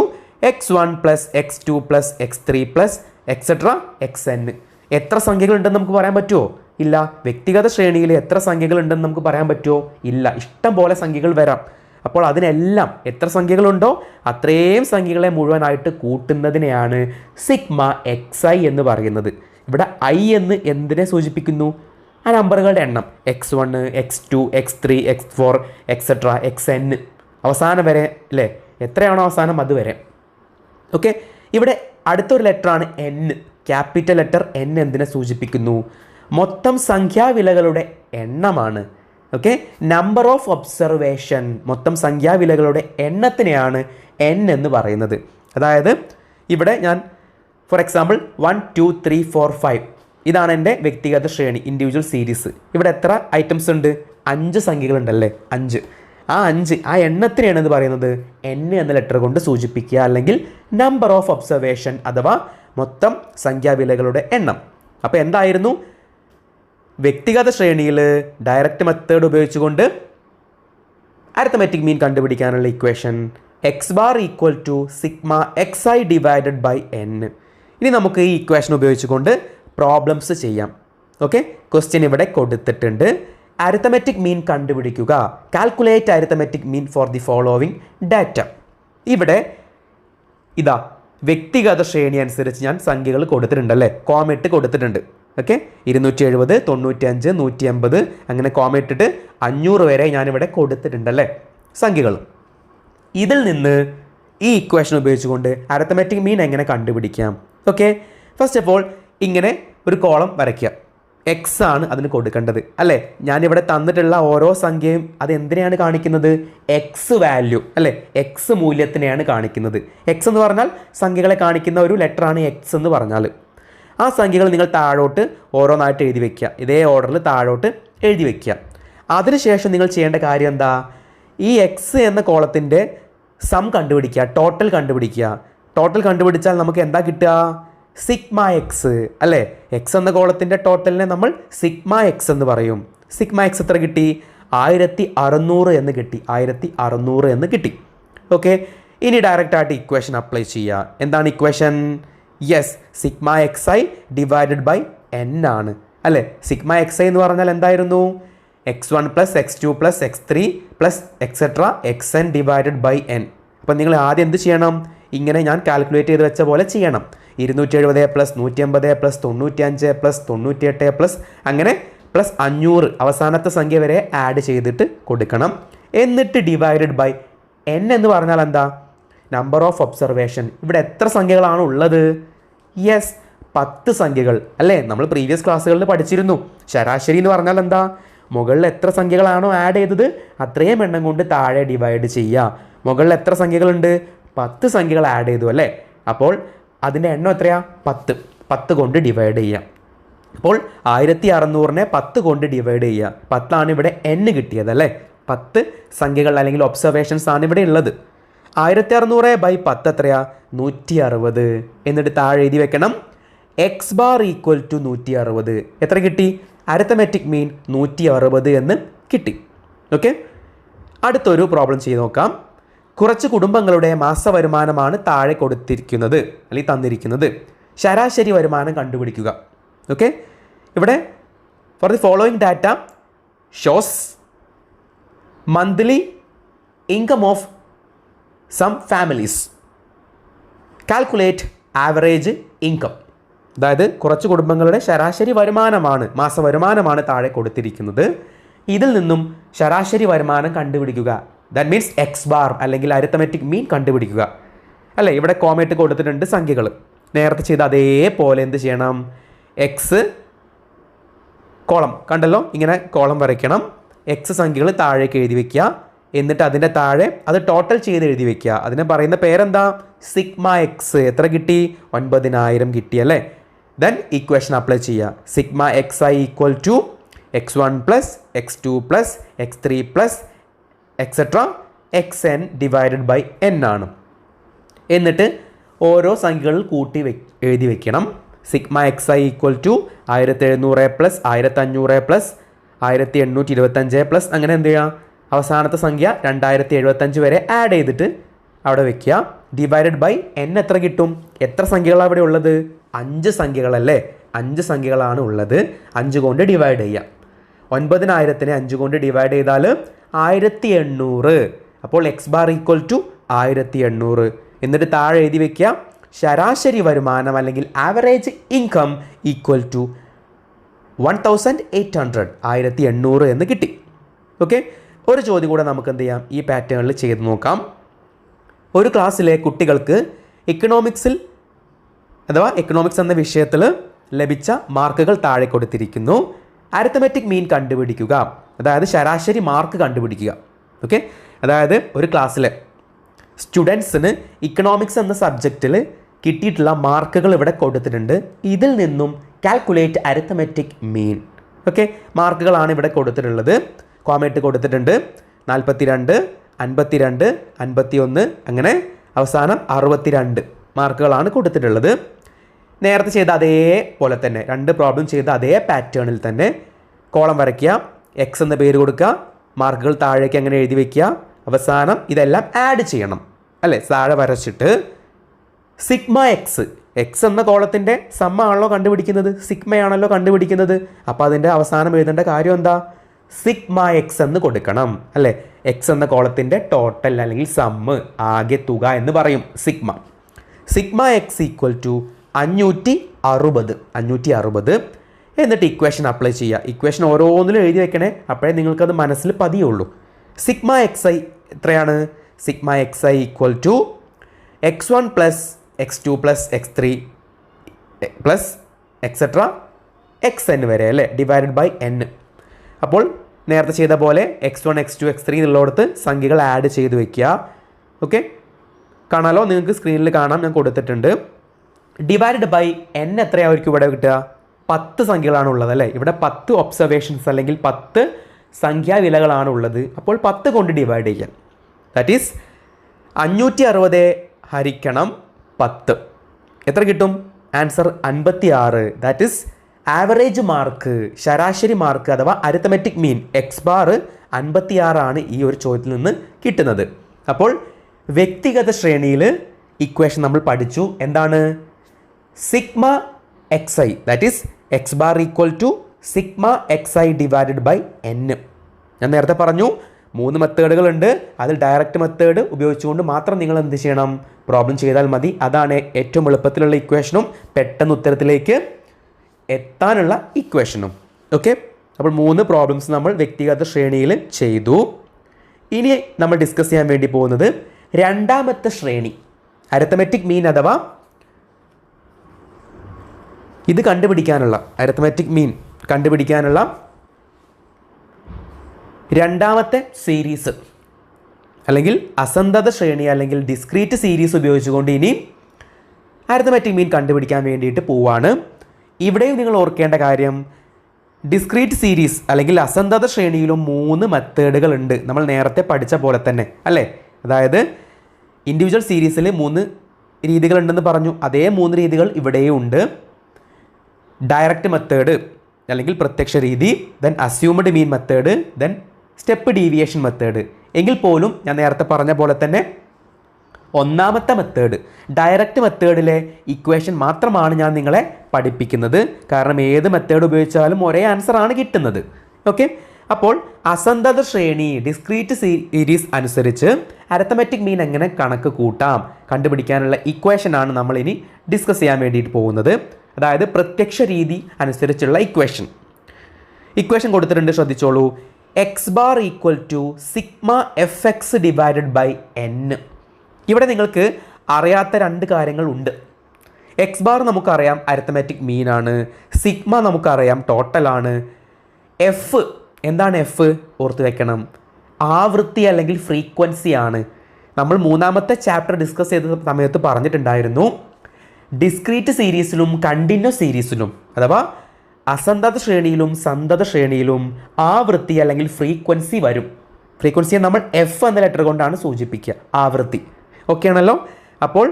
x1 plus x2 plus x3 plus etcetera xn. എത്ര സംഖ്യകളുണ്ടെന്ന് നമുക്ക് പറയാൻ പറ്റുമോ? ഇല്ല. വ്യക്തിഗത ശ്രേണിയിൽ എത്ര സംഖ്യകളുണ്ടെന്ന് നമുക്ക് പറയാൻ പറ്റുമോ? ഇല്ല. ഇഷ്ടം പോലെ സംഖ്യകൾ വരാം. അപ്പോൾ അതിനെല്ലാം എത്ര സംഖ്യകളുണ്ടോ അത്രയും സംഖ്യകളെ മുഴുവനായിട്ട് കൂട്ടുന്നതിനെയാണ് സിഗ്മ എക്സ് ഐ എന്ന് പറയുന്നത്. ഇവിടെ ഐ എന്ന് എന്തിനെ സൂചിപ്പിക്കുന്നു? ആ നമ്പറുകളുടെ എണ്ണം. x1, x2, x3, x4 etcetera xn, അവസാനം വരെ അല്ലേ? എത്രയാണോ അവസാനം അതുവരെ. ഓക്കെ, ഇവിടെ അടുത്തൊരു ലെറ്ററാണ് എൻ. ക്യാപിറ്റൽ ലെറ്റർ എൻ എന്തിനെ സൂചിപ്പിക്കുന്നു? മൊത്തം സംഖ്യാവിലകളുടെ എണ്ണമാണ്. ഓക്കെ, നമ്പർ ഓഫ് ഒബ്സർവേഷൻ, മൊത്തം സംഖ്യാവിലകളുടെ എണ്ണത്തിനെയാണ് n എന്ന് പറയുന്നത്. അതായത് ഇവിടെ ഞാൻ ഫോർ എക്സാമ്പിൾ 1 2 3 4 5 ഇതാണ് എൻ്റെ വ്യക്തിഗത ശ്രേണി, ഇൻഡിവിജ്വൽ സീരീസ്. ഇവിടെ എത്ര ഐറ്റംസ് ഉണ്ട്? 5 സംഖ്യകളുണ്ടല്ലേ, 5. ആ എണ്ണത്തിനെയാണ് എന്ന് പറയുന്നത് n എന്ന ലെറ്റർ കൊണ്ട് സൂചിപ്പിക്കുക, അല്ലെങ്കിൽ നമ്പർ ഓഫ് ഒബ്സർവേഷൻ അഥവാ മൊത്തം സംഖ്യാവിലകളുടെ എണ്ണം. അപ്പോൾ എന്തായിരുന്നു? വ്യക്തിഗത ശ്രേണിയിൽ ഡയറക്റ്റ് മെത്തേഡ് ഉപയോഗിച്ചുകൊണ്ട് അരിത്തമെറ്റിക് മീൻ കണ്ടുപിടിക്കാനുള്ള equation x bar equal to sigma X I divided by n. ഇനി നമുക്ക് ഈ ഇക്വേഷൻ ഉപയോഗിച്ചുകൊണ്ട് പ്രോബ്ലംസ് ചെയ്യാം. ഓക്കെ, ക്വസ്റ്റ്യൻ ഇവിടെ കൊടുത്തിട്ടുണ്ട്. അരിത്തമെറ്റിക് മീൻ കണ്ടുപിടിക്കുക, calculate arithmetic mean for the following data. ഇവിടെ ഇതാ വ്യക്തിഗത ശ്രേണി അനുസരിച്ച് ഞാൻ സംഖ്യകൾ കൊടുത്തിട്ടുണ്ടല്ലേ, കോമയിട്ട് കൊടുത്തിട്ടുണ്ട്. ഓക്കെ, 270, 95, 180 അങ്ങനെ കോമയിട്ടിട്ട് 500 വരെ ഞാനിവിടെ കൊടുത്തിട്ടുണ്ടല്ലേ സംഖ്യകൾ. ഇതിൽ നിന്ന് ഈ ഇക്വേഷൻ ഉപയോഗിച്ചുകൊണ്ട് അരിത്തമെറ്റിക് മീൻ എങ്ങനെ കണ്ടുപിടിക്കാം? ഓക്കെ, ഫസ്റ്റ് ഓഫ് ഓൾ ഇങ്ങനെ ഒരു കോളം വരയ്ക്കുക. എക്സ് ആണ് അതിന് കൊടുക്കേണ്ടത് അല്ലേ. ഞാനിവിടെ തന്നിട്ടുള്ള ഓരോ സംഖ്യയും അത് എന്തിനെയാണ് കാണിക്കുന്നത്? എക്സ് വാല്യൂ അല്ലേ, എക്സ് മൂല്യത്തിനെയാണ് കാണിക്കുന്നത്. എക്സ് എന്ന് പറഞ്ഞാൽ സംഖ്യകളെ കാണിക്കുന്ന ഒരു ലെറ്ററാണ് എക്സ് എന്ന് പറഞ്ഞാൽ. ആ സംഖ്യകൾ നിങ്ങൾ താഴോട്ട് ഓരോന്നായിട്ട് എഴുതി വയ്ക്കുക, ഇതേ ഓർഡറിൽ താഴോട്ട് എഴുതി വയ്ക്കുക. അതിനുശേഷം നിങ്ങൾ ചെയ്യേണ്ട കാര്യം എന്താ? ഈ എക്സ് എന്ന കോളത്തിൻ്റെ സം കണ്ടുപിടിക്കുക, ടോട്ടൽ കണ്ടുപിടിക്കുക. ടോട്ടൽ കണ്ടുപിടിച്ചാൽ നമുക്ക് എന്താ കിട്ടുക? സിഗ്മ എക്സ് അല്ലേ. എക്സ് എന്ന കോളത്തിൻ്റെ ടോട്ടലിനെ നമ്മൾ സിഗ്മ എക്സ് എന്ന് പറയും. സിഗ്മ എക്സ് എത്ര കിട്ടി? 1600 എന്ന് കിട്ടി. 1600 എന്ന് കിട്ടി. ഓക്കെ, ഇനി ഡയറക്റ്റായിട്ട് ഇക്വേഷൻ അപ്ലൈ ചെയ്യുക. എന്താണ് equation? Yes, sigma X I divided by n ആണ് അല്ലേ. സിഗ്മ എക്സ് ഐ എന്ന് പറഞ്ഞാൽ എന്തായിരുന്നു? x1 plus x2 plus x3 plus etcetera xn divided by n. അപ്പം നിങ്ങൾ ആദ്യം എന്ത് ചെയ്യണം? ഇങ്ങനെ ഞാൻ കാൽക്കുലേറ്റ് ചെയ്ത് വെച്ച പോലെ ചെയ്യണം. 270 പ്ലസ് 180 പ്ലസ് 95 പ്ലസ് 98 പ്ലസ് അങ്ങനെ പ്ലസ് 500 അവസാനത്തെ സംഖ്യ വരെ ആഡ് ചെയ്തിട്ട് കൊടുക്കണം. എന്നിട്ട് ഡിവൈഡഡ് ബൈ n എന്ന് പറഞ്ഞാൽ എന്താ? Number of observation. ഇവിടെ എത്ര സംഖ്യകളാണ് ഉള്ളത്? യെസ്, 10 സംഖ്യകൾ അല്ലേ. നമ്മൾ പ്രീവിയസ് ക്ലാസ്സുകളിൽ പഠിച്ചിരുന്നു. ശരാശരി എന്ന് പറഞ്ഞാൽ എന്താ? മുകളിൽ എത്ര സംഖ്യകളാണോ ആഡ് ചെയ്തത് അത്രയും എണ്ണം കൊണ്ട് താഴെ ഡിവൈഡ് ചെയ്യുക. മുകളിൽ എത്ര സംഖ്യകളുണ്ട്? 10 സംഖ്യകൾ ആഡ് ചെയ്തു അല്ലേ. അപ്പോൾ അതിൻ്റെ എണ്ണം എത്രയാ? 10. 10 കൊണ്ട് ഡിവൈഡ് ചെയ്യാം. അപ്പോൾ 1600-നെ 10 കൊണ്ട് ഡിവൈഡ് ചെയ്യുക. 10 ആണ് ഇവിടെ n കിട്ടിയത് അല്ലേ. 10 സംഖ്യകൾ അല്ലെങ്കിൽ ഒബ്സർവേഷൻസ് ആണ് ഇവിടെ ഉള്ളത്. 1600/10 എത്രയാ? 160. എന്നിട്ട് താഴെ എഴുതി വെക്കണം എക്സ് ബാർ ഈക്വൽ ടു 160. എത്ര കിട്ടി? അരിത്തമെറ്റിക് മീൻ 160 എന്ന് കിട്ടി. ഓക്കെ, അടുത്തൊരു പ്രോബ്ലം ചെയ്ത് നോക്കാം. കുറച്ച് കുടുംബങ്ങളുടെ മാസവരുമാനമാണ് താഴെ കൊടുത്തിരിക്കുന്നത് അല്ലെങ്കിൽ തന്നിരിക്കുന്നത്. ശരാശരി വരുമാനം കണ്ടുപിടിക്കുക. ഓക്കെ, ഇവിടെ for the following data shows monthly income of some families. Calculate average income. അതായത് കുറച്ച് കുടുംബങ്ങളുടെ ശരാശരി വരുമാനമാണ്, മാസവരുമാനമാണ് താഴെ കൊടുത്തിരിക്കുന്നത്. ഇതിൽ നിന്നും ശരാശരി വരുമാനം കണ്ടുപിടിക്കുക. ദാറ്റ് മീൻസ് എക്സ് ബാർ അല്ലെങ്കിൽ അരിത്തമെറ്റിക് മീൻ കണ്ടുപിടിക്കുക അല്ലേ. ഇവിടെ കോമയിട്ട് കൊടുത്തിട്ടുണ്ട് സംഖ്യകൾ. നേരത്തെ ചെയ്ത് അതേപോലെ എന്ത് ചെയ്യണം? എക്സ് കോളം കണ്ടല്ലോ, ഇങ്ങനെ കോളം വരയ്ക്കണം. എക്സ് സംഖ്യകൾ താഴേക്ക് എഴുതി വയ്ക്കുക. എന്നിട്ട് അതിൻ്റെ താഴെ അത് ടോട്ടൽ ചെയ്ത് എഴുതി വയ്ക്കുക. അതിനെ പറയുന്ന പേരെന്താ? Sigma X. എത്ര കിട്ടി? 9000 കിട്ടി അല്ലേ. ദെൻ ഇക്വേഷൻ അപ്ലൈ ചെയ്യുക. Sigma X I equal to x1 plus x2 plus x3 plus etcetera xn divided by n ആണ്. എന്നിട്ട് ഓരോ സംഖ്യകൾ കൂട്ടി എഴുതി വെക്കണം. Sigma X I equal to 1700 plus 1500 plus 1825 plus അങ്ങനെ എന്ത് ചെയ്യുക? അവസാനത്തെ സംഖ്യ 2075 വരെ ആഡ് ചെയ്തിട്ട് അവിടെ വെക്കുക. ഡിവൈഡഡ് ബൈ n എത്ര കിട്ടും? എത്ര സംഖ്യകളാണ് അവിടെ ഉള്ളത്? 5 സംഖ്യകളല്ലേ. 5 സംഖ്യകളാണ് ഉള്ളത്. 5 കൊണ്ട് ഡിവൈഡ് ചെയ്യാം. 9000-നെ 5 കൊണ്ട് ഡിവൈഡ് ചെയ്താൽ 1800. അപ്പോൾ എക്സ് ബാർ ഈക്വൽ ടു 1800. എന്നിട്ട് താഴെ എഴുതി വെക്കുക ശരാശരി വരുമാനം അല്ലെങ്കിൽ ആവറേജ് ഇൻകം ഈക്വൽ ടു 1800. 1800 എന്ന് കിട്ടി. ഓക്കെ, ഒരു ചോദ്യം കൂടെ നമുക്ക് എന്ത് ചെയ്യാം? ഈ പാറ്റേണിൽ ചെയ്ത് നോക്കാം. ഒരു ക്ലാസ്സിലെ കുട്ടികൾക്ക് എക്കണോമിക്സിൽ അഥവാ എക്കണോമിക്സ് എന്ന വിഷയത്തിൽ ലഭിച്ച മാർക്കുകൾ താഴെ കൊടുത്തിരിക്കുന്നു. അരിത്തമെറ്റിക് മീൻ കണ്ടുപിടിക്കുക, അതായത് ശരാശരി മാർക്ക് കണ്ടുപിടിക്കുക. ഓക്കെ, അതായത് ഒരു ക്ലാസ്സിലെ സ്റ്റുഡൻസിന് ഇക്കണോമിക്സ് എന്ന സബ്ജക്റ്റിൽ കിട്ടിയിട്ടുള്ള മാർക്കുകൾ ഇവിടെ കൊടുത്തിട്ടുണ്ട്. ഇതിൽ നിന്നും കാൽക്കുലേറ്റ് അരിത്തമെറ്റിക് മീൻ. ഓക്കെ, മാർക്കുകളാണ് ഇവിടെ കൊടുത്തിട്ടുള്ളത്. കോമയിട്ട് കൊടുത്തിട്ടുണ്ട് 42, 52, 51, അങ്ങനെ അവസാനം 62 മാർക്കുകളാണ് കൊടുത്തിട്ടുള്ളത്. നേരത്തെ ചെയ്ത അതേപോലെ തന്നെ 2 പ്രോബ്ലം ചെയ്ത അതേ പാറ്റേണിൽ തന്നെ കോളം വരയ്ക്കുക, എക്സ് എന്ന പേര് കൊടുക്കുക, മാർക്കുകൾ താഴേക്ക് അങ്ങനെ എഴുതി വയ്ക്കുക. അവസാനം ഇതെല്ലാം ആഡ് ചെയ്യണം അല്ലേ. താഴെ വരച്ചിട്ട് സിഗ്മ എക്സ് എന്ന കോളത്തിൻ്റെ സമ്മ ആണല്ലോ കണ്ടുപിടിക്കുന്നത്, സിഗ്മയാണല്ലോ കണ്ടുപിടിക്കുന്നത്. അപ്പോൾ അതിൻ്റെ അവസാനം എഴുതേണ്ട കാര്യം എന്താ? സിഗ്മ എക്സ് എന്ന് കൊടുക്കണം അല്ലേ. എക്സ് എന്ന കോളത്തിൻ്റെ ടോട്ടൽ അല്ലെങ്കിൽ സമ്മ്, ആകെ തുക എന്ന് പറയും സിഗ്മ എക്സ് ഈക്വൽ ടു 560. എന്നിട്ട് ഇക്വേഷൻ അപ്ലൈ ചെയ്യുക. ഇക്വേഷൻ ഓരോന്നിലും എഴുതി വെക്കണേ, അപ്പോഴേ നിങ്ങൾക്കത് മനസ്സിൽ പതിയുള്ളൂ. സിഗ്മ എക്സ് ഐ എത്രയാണ്? Sigma X I equal to x1 plus x2 plus x3 plus etcetera xn വരെ അല്ലേ, ഡിവൈഡഡ് ബൈ n. അപ്പോൾ നേരത്തെ ചെയ്ത പോലെ x1, x2, x3 എന്നുള്ളിടത്ത് സംഖ്യകൾ ആഡ് ചെയ്ത് വയ്ക്കുക. ഓക്കെ, കാണാലോ, നിങ്ങൾക്ക് സ്ക്രീനിൽ കാണാം, ഞാൻ കൊടുത്തിട്ടുണ്ട്. ഡിവൈഡഡ് ബൈ n എത്രയായിരിക്കും ഇവിടെ കിട്ടുക? 10 സംഖ്യകളാണ് ഉള്ളത് അല്ലേ. ഇവിടെ 10 ഒബ്സർവേഷൻസ് അല്ലെങ്കിൽ 10 സംഖ്യാവിലകളാണ് ഉള്ളത്. അപ്പോൾ 10 കൊണ്ട് ഡിവൈഡ് ചെയ്യാം. ദാറ്റ് ഈസ് 560 ഹരിക്കണം 10 എത്ര കിട്ടും? Answer 56. That is average mark, ശരാശരി മാർക്ക് അഥവാ അരിത്തമെറ്റിക് മീൻ എക്സ് ബാർ 56 ആണ് ഈ ഒരു ചോദ്യത്തിൽ നിന്ന് കിട്ടുന്നത്. അപ്പോൾ വ്യക്തിഗത ശ്രേണിയിൽ ഇക്വേഷൻ നമ്മൾ പഠിച്ചു. എന്താണ്? Sigma X I, that is X bar equal to sigma X I divided by n. ഞാൻ നേരത്തെ പറഞ്ഞു 3 മെത്തേഡുകളുണ്ട്. അതിൽ ഡയറക്റ്റ് മെത്തേഡ് ഉപയോഗിച്ചുകൊണ്ട് മാത്രം നിങ്ങൾ എന്ത് ചെയ്യണം? പ്രോബ്ലം ചെയ്താൽ മതി. അതാണ് ഏറ്റവും എളുപ്പത്തിലുള്ള ഇക്വേഷനും പെട്ടെന്ന് ഉത്തരത്തിലേക്ക് എത്താനുള്ള ഇക്വേഷനും. ഓക്കെ, അപ്പോൾ 3 പ്രോബ്ലംസ് നമ്മൾ വ്യക്തിഗത ശ്രേണിയിൽ ചെയ്തു. ഇനി നമ്മൾ ഡിസ്കസ് ചെയ്യാൻ വേണ്ടി പോകുന്നത് രണ്ടാമത്തെ ശ്രേണി, അരിത്തമെറ്റിക് മീൻ അഥവാ ഇത് കണ്ടുപിടിക്കാനുള്ള അരിത്തമെറ്റിക് മീൻ കണ്ടുപിടിക്കാനുള്ള രണ്ടാമത്തെ സീരീസ് അല്ലെങ്കിൽ അസന്തത ശ്രേണി അല്ലെങ്കിൽ ഡിസ്ക്രീറ്റ് സീരീസ് ഉപയോഗിച്ചുകൊണ്ട് ഇനി അരിത്തമെറ്റിക് മീൻ കണ്ടുപിടിക്കാൻ വേണ്ടിയിട്ട് പോവാണ്. ഇവിടെയും നിങ്ങൾ ഓർക്കേണ്ട കാര്യം, ഡിസ്ക്രീറ്റ് സീരീസ് അല്ലെങ്കിൽ അസന്തത ശ്രേണിയിലും 3 മെത്തേഡുകൾ ഉണ്ട്, നമ്മൾ നേരത്തെ പഠിച്ച പോലെ തന്നെ അല്ലേ. അതായത് ഇൻഡിവിജ്വൽ സീരീസിൽ 3 രീതികളുണ്ടെന്ന് പറഞ്ഞു, അതേ 3 രീതികൾ ഇവിടെയും ഉണ്ട്. ഡയറക്റ്റ് മെത്തേഡ് അല്ലെങ്കിൽ പ്രത്യക്ഷ രീതി, then assumed mean method, then step deviation method. എങ്കിൽ പോലും ഞാൻ നേരത്തെ പറഞ്ഞ പോലെ തന്നെ ഒന്നാമത്തെ മെത്തേഡ് ഡയറക്റ്റ് മെത്തേഡിലെ ഇക്വേഷൻ മാത്രമാണ് ഞാൻ നിങ്ങളെ പഠിപ്പിക്കുന്നത്. കാരണം ഏത് മെത്തേഡ് ഉപയോഗിച്ചാലും ഒരേ ആൻസർ ആണ് കിട്ടുന്നത്. ഓക്കെ, അപ്പോൾ അസന്തത ശ്രേണി ഡിസ്ക്രീറ്റ് സീരീസ് അനുസരിച്ച് അരിത്തമെറ്റിക് മീൻ എങ്ങനെ കണക്ക് കൂട്ടാം കണ്ടുപിടിക്കാനുള്ള ഇക്വേഷനാണ് നമ്മൾ ഇനി ഡിസ്കസ് ചെയ്യാൻ വേണ്ടിയിട്ട് പോകുന്നത്. അതായത് പ്രത്യക്ഷ രീതി അനുസരിച്ചുള്ള ഇക്വേഷൻ കൊടുത്തിട്ടുണ്ട്, ശ്രദ്ധിച്ചോളൂ. X bar equal to sigma F X divided by n. ഇവിടെ നിങ്ങൾക്ക് അറിയാത്ത 2 കാര്യങ്ങളുണ്ട്. എക്സ് ബാർ നമുക്കറിയാം അരിത്തമെറ്റിക് മീൻ ആണ്, സിഗ്മ നമുക്കറിയാം ടോട്ടലാണ്. എഫ് എന്താണ്? എഫ് ഓർത്ത് വെക്കണം, ആവൃത്തി അല്ലെങ്കിൽ ഫ്രീക്വൻസി ആണ്. നമ്മൾ 3ാമത്തെ ചാപ്റ്റർ ഡിസ്കസ് ചെയ്ത സമയത്ത് പറഞ്ഞിട്ടുണ്ടായിരുന്നു, ഡിസ്ക്രീറ്റ് സീരീസിലും കണ്ടിന്യൂസ് സീരീസിലും അഥവാ അസന്തത ശ്രേണിയിലും സന്തത ശ്രേണിയിലും ആവൃത്തി അല്ലെങ്കിൽ ഫ്രീക്വൻസി വരും. ഫ്രീക്വൻസിയെ നമ്മൾ എഫ് എന്ന ലെറ്റർ കൊണ്ടാണ് സൂചിപ്പിക്കുക, ആവൃത്തി. ഓക്കെ ആണല്ലോ. അപ്പോൾ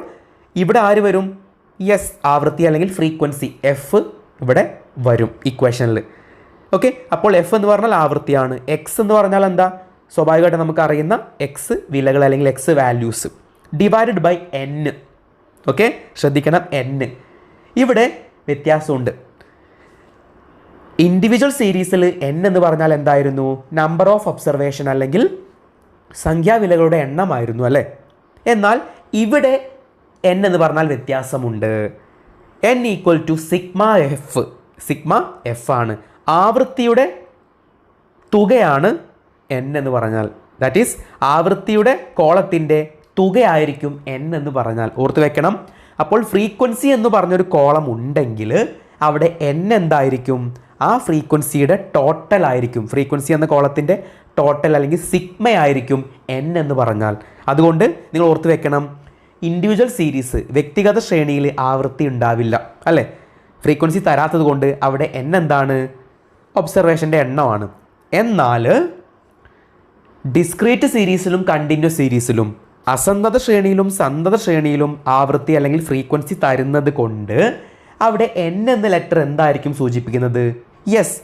ഇവിടെ ആര് വരും? യെസ്, ആവൃത്തി അല്ലെങ്കിൽ ഫ്രീക്വൻസി എഫ് ഇവിടെ വരും ഇക്വേഷനിൽ. ഓക്കെ, അപ്പോൾ എഫ് എന്ന് പറഞ്ഞാൽ ആവൃത്തിയാണ്. എക്സ് എന്ന് പറഞ്ഞാൽ എന്താ? സ്വാഭാവികമായിട്ട് നമുക്ക് അറിയുന്ന എക്സ് വിലകൾ അല്ലെങ്കിൽ X values divided by n. ഓക്കെ, ശ്രദ്ധിക്കണം, n. ഇവിടെ വ്യത്യാസമുണ്ട്. ഇൻഡിവിജ്വൽ സീരീസിൽ n എന്ന് പറഞ്ഞാൽ എന്തായിരുന്നു? നമ്പർ ഓഫ് ഒബ്സർവേഷൻ അല്ലെങ്കിൽ സംഖ്യാവിലകളുടെ എണ്ണമായിരുന്നു അല്ലേ. എന്നാൽ ഇവിടെ n എന്ന് പറഞ്ഞാൽ വ്യത്യാസമുണ്ട്. n equal to sigma F ആണ്. ആവൃത്തിയുടെ തുകയാണ് n എന്ന് പറഞ്ഞാൽ. ദാറ്റ് ഈസ് ആവൃത്തിയുടെ കോളത്തിൻ്റെ തുകയായിരിക്കും n എന്ന് പറഞ്ഞാൽ. ഓർത്ത് വെക്കണം. അപ്പോൾ ഫ്രീക്വൻസി എന്ന് പറഞ്ഞൊരു കോളം ഉണ്ടെങ്കിൽ അവിടെ n എന്തായിരിക്കും? ആ ഫ്രീക്വൻസിയുടെ ടോട്ടൽ ആയിരിക്കും. ഫ്രീക്വൻസി എന്ന കോളത്തിൻ്റെ ടോട്ടൽ അല്ലെങ്കിൽ സിഗ്മ ആയിരിക്കും n എന്ന് പറഞ്ഞാൽ. അതുകൊണ്ട് നിങ്ങൾ ഓർത്ത് വെക്കണം, ഇൻഡിവിജ്വൽ സീരീസ് വ്യക്തിഗത ശ്രേണിയിൽ ആവൃത്തി ഉണ്ടാവില്ല അല്ലേ? ഫ്രീക്വൻസി തരാത്തത് കൊണ്ട് അവിടെ n എന്താണ്? ഒബ്സർവേഷൻ്റെ എണ്ണമാണ്. എന്നാൽ ഡിസ്ക്രീറ്റ് സീരീസിലും കണ്ടിന്യൂസ് സീരീസിലും അസന്തത ശ്രേണിയിലും സന്തത ശ്രേണിയിലും ആവൃത്തി അല്ലെങ്കിൽ ഫ്രീക്വൻസി തരുന്നത് കൊണ്ട് അവിടെ n എന്ന ലെറ്റർ എന്തായിരിക്കും സൂചിപ്പിക്കുന്നത്? യെസ്,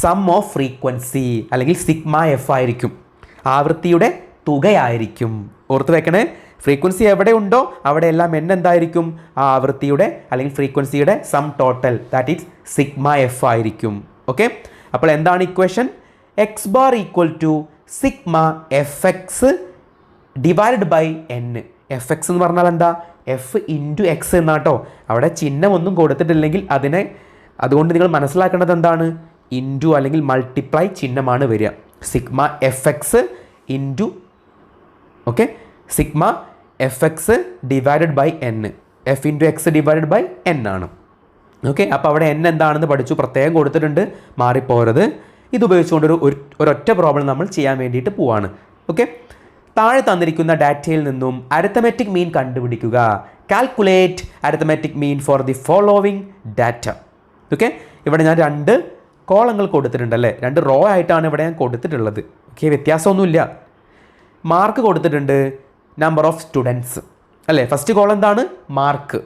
സം ഓഫ് ഫ്രീക്വൻസി അല്ലെങ്കിൽ സിഗ്മ എഫ് ആയിരിക്കും. ആവൃത്തിയുടെ തുകയായിരിക്കും. ഓർത്ത് വെക്കണേ, ഫ്രീക്വൻസി എവിടെ ഉണ്ടോ അവിടെ എല്ലാം n എന്തായിരിക്കും? ആ ആവൃത്തിയുടെ അല്ലെങ്കിൽ ഫ്രീക്വൻസിയുടെ sum total, that is sigma F ആയിരിക്കും. ഓക്കെ, അപ്പോൾ എന്താണ് equation? X bar equal to sigma F X divide by n. F x എന്ന് പറഞ്ഞാൽ എന്താ? എഫ് ഇൻറ്റു എക്സ് എന്നാട്ടോ. അവിടെ ചിഹ്നമൊന്നും കൊടുത്തിട്ടില്ലെങ്കിൽ അതുകൊണ്ട് നിങ്ങൾ മനസ്സിലാക്കേണ്ടത് എന്താണ്? ഇൻറ്റു അല്ലെങ്കിൽ മൾട്ടിപ്ലൈ ചിഹ്നമാണ് വരിക. Sigma F X into, okay, sigma F X divided by n. F into X divided by n ആണ്. ഓക്കെ, അപ്പോൾ അവിടെ n എന്താണെന്ന് പഠിച്ചു, പ്രത്യേകം കൊടുത്തിട്ടുണ്ട്, മാറിപ്പോരുത്. ഇതുപയോഗിച്ചുകൊണ്ട് ഒരൊറ്റ പ്രോബ്ലം നമ്മൾ ചെയ്യാൻ വേണ്ടിയിട്ട് പോവാണ്. ഓക്കെ, താഴെ തന്നിരിക്കുന്ന ഡാറ്റയിൽ നിന്നും അരിത്തമെറ്റിക് മീൻ കണ്ടുപിടിക്കുക. Calculate arithmetic mean for the following data. Okay, ഇവിടെ ഞാൻ 2 കോളങ്ങൾ കൊടുത്തിട്ടുണ്ട് അല്ലേ? 2 റോ ആയിട്ടാണ് ഇവിടെ ഞാൻ കൊടുത്തിട്ടുള്ളത്. ഓക്കെ, വ്യത്യാസമൊന്നുമില്ല. മാർക്ക് കൊടുത്തിട്ടുണ്ട്, നമ്പർ ഓഫ് സ്റ്റുഡൻസ് അല്ലേ? ഫസ്റ്റ് കോളം എന്താണ്? മാർക്ക്.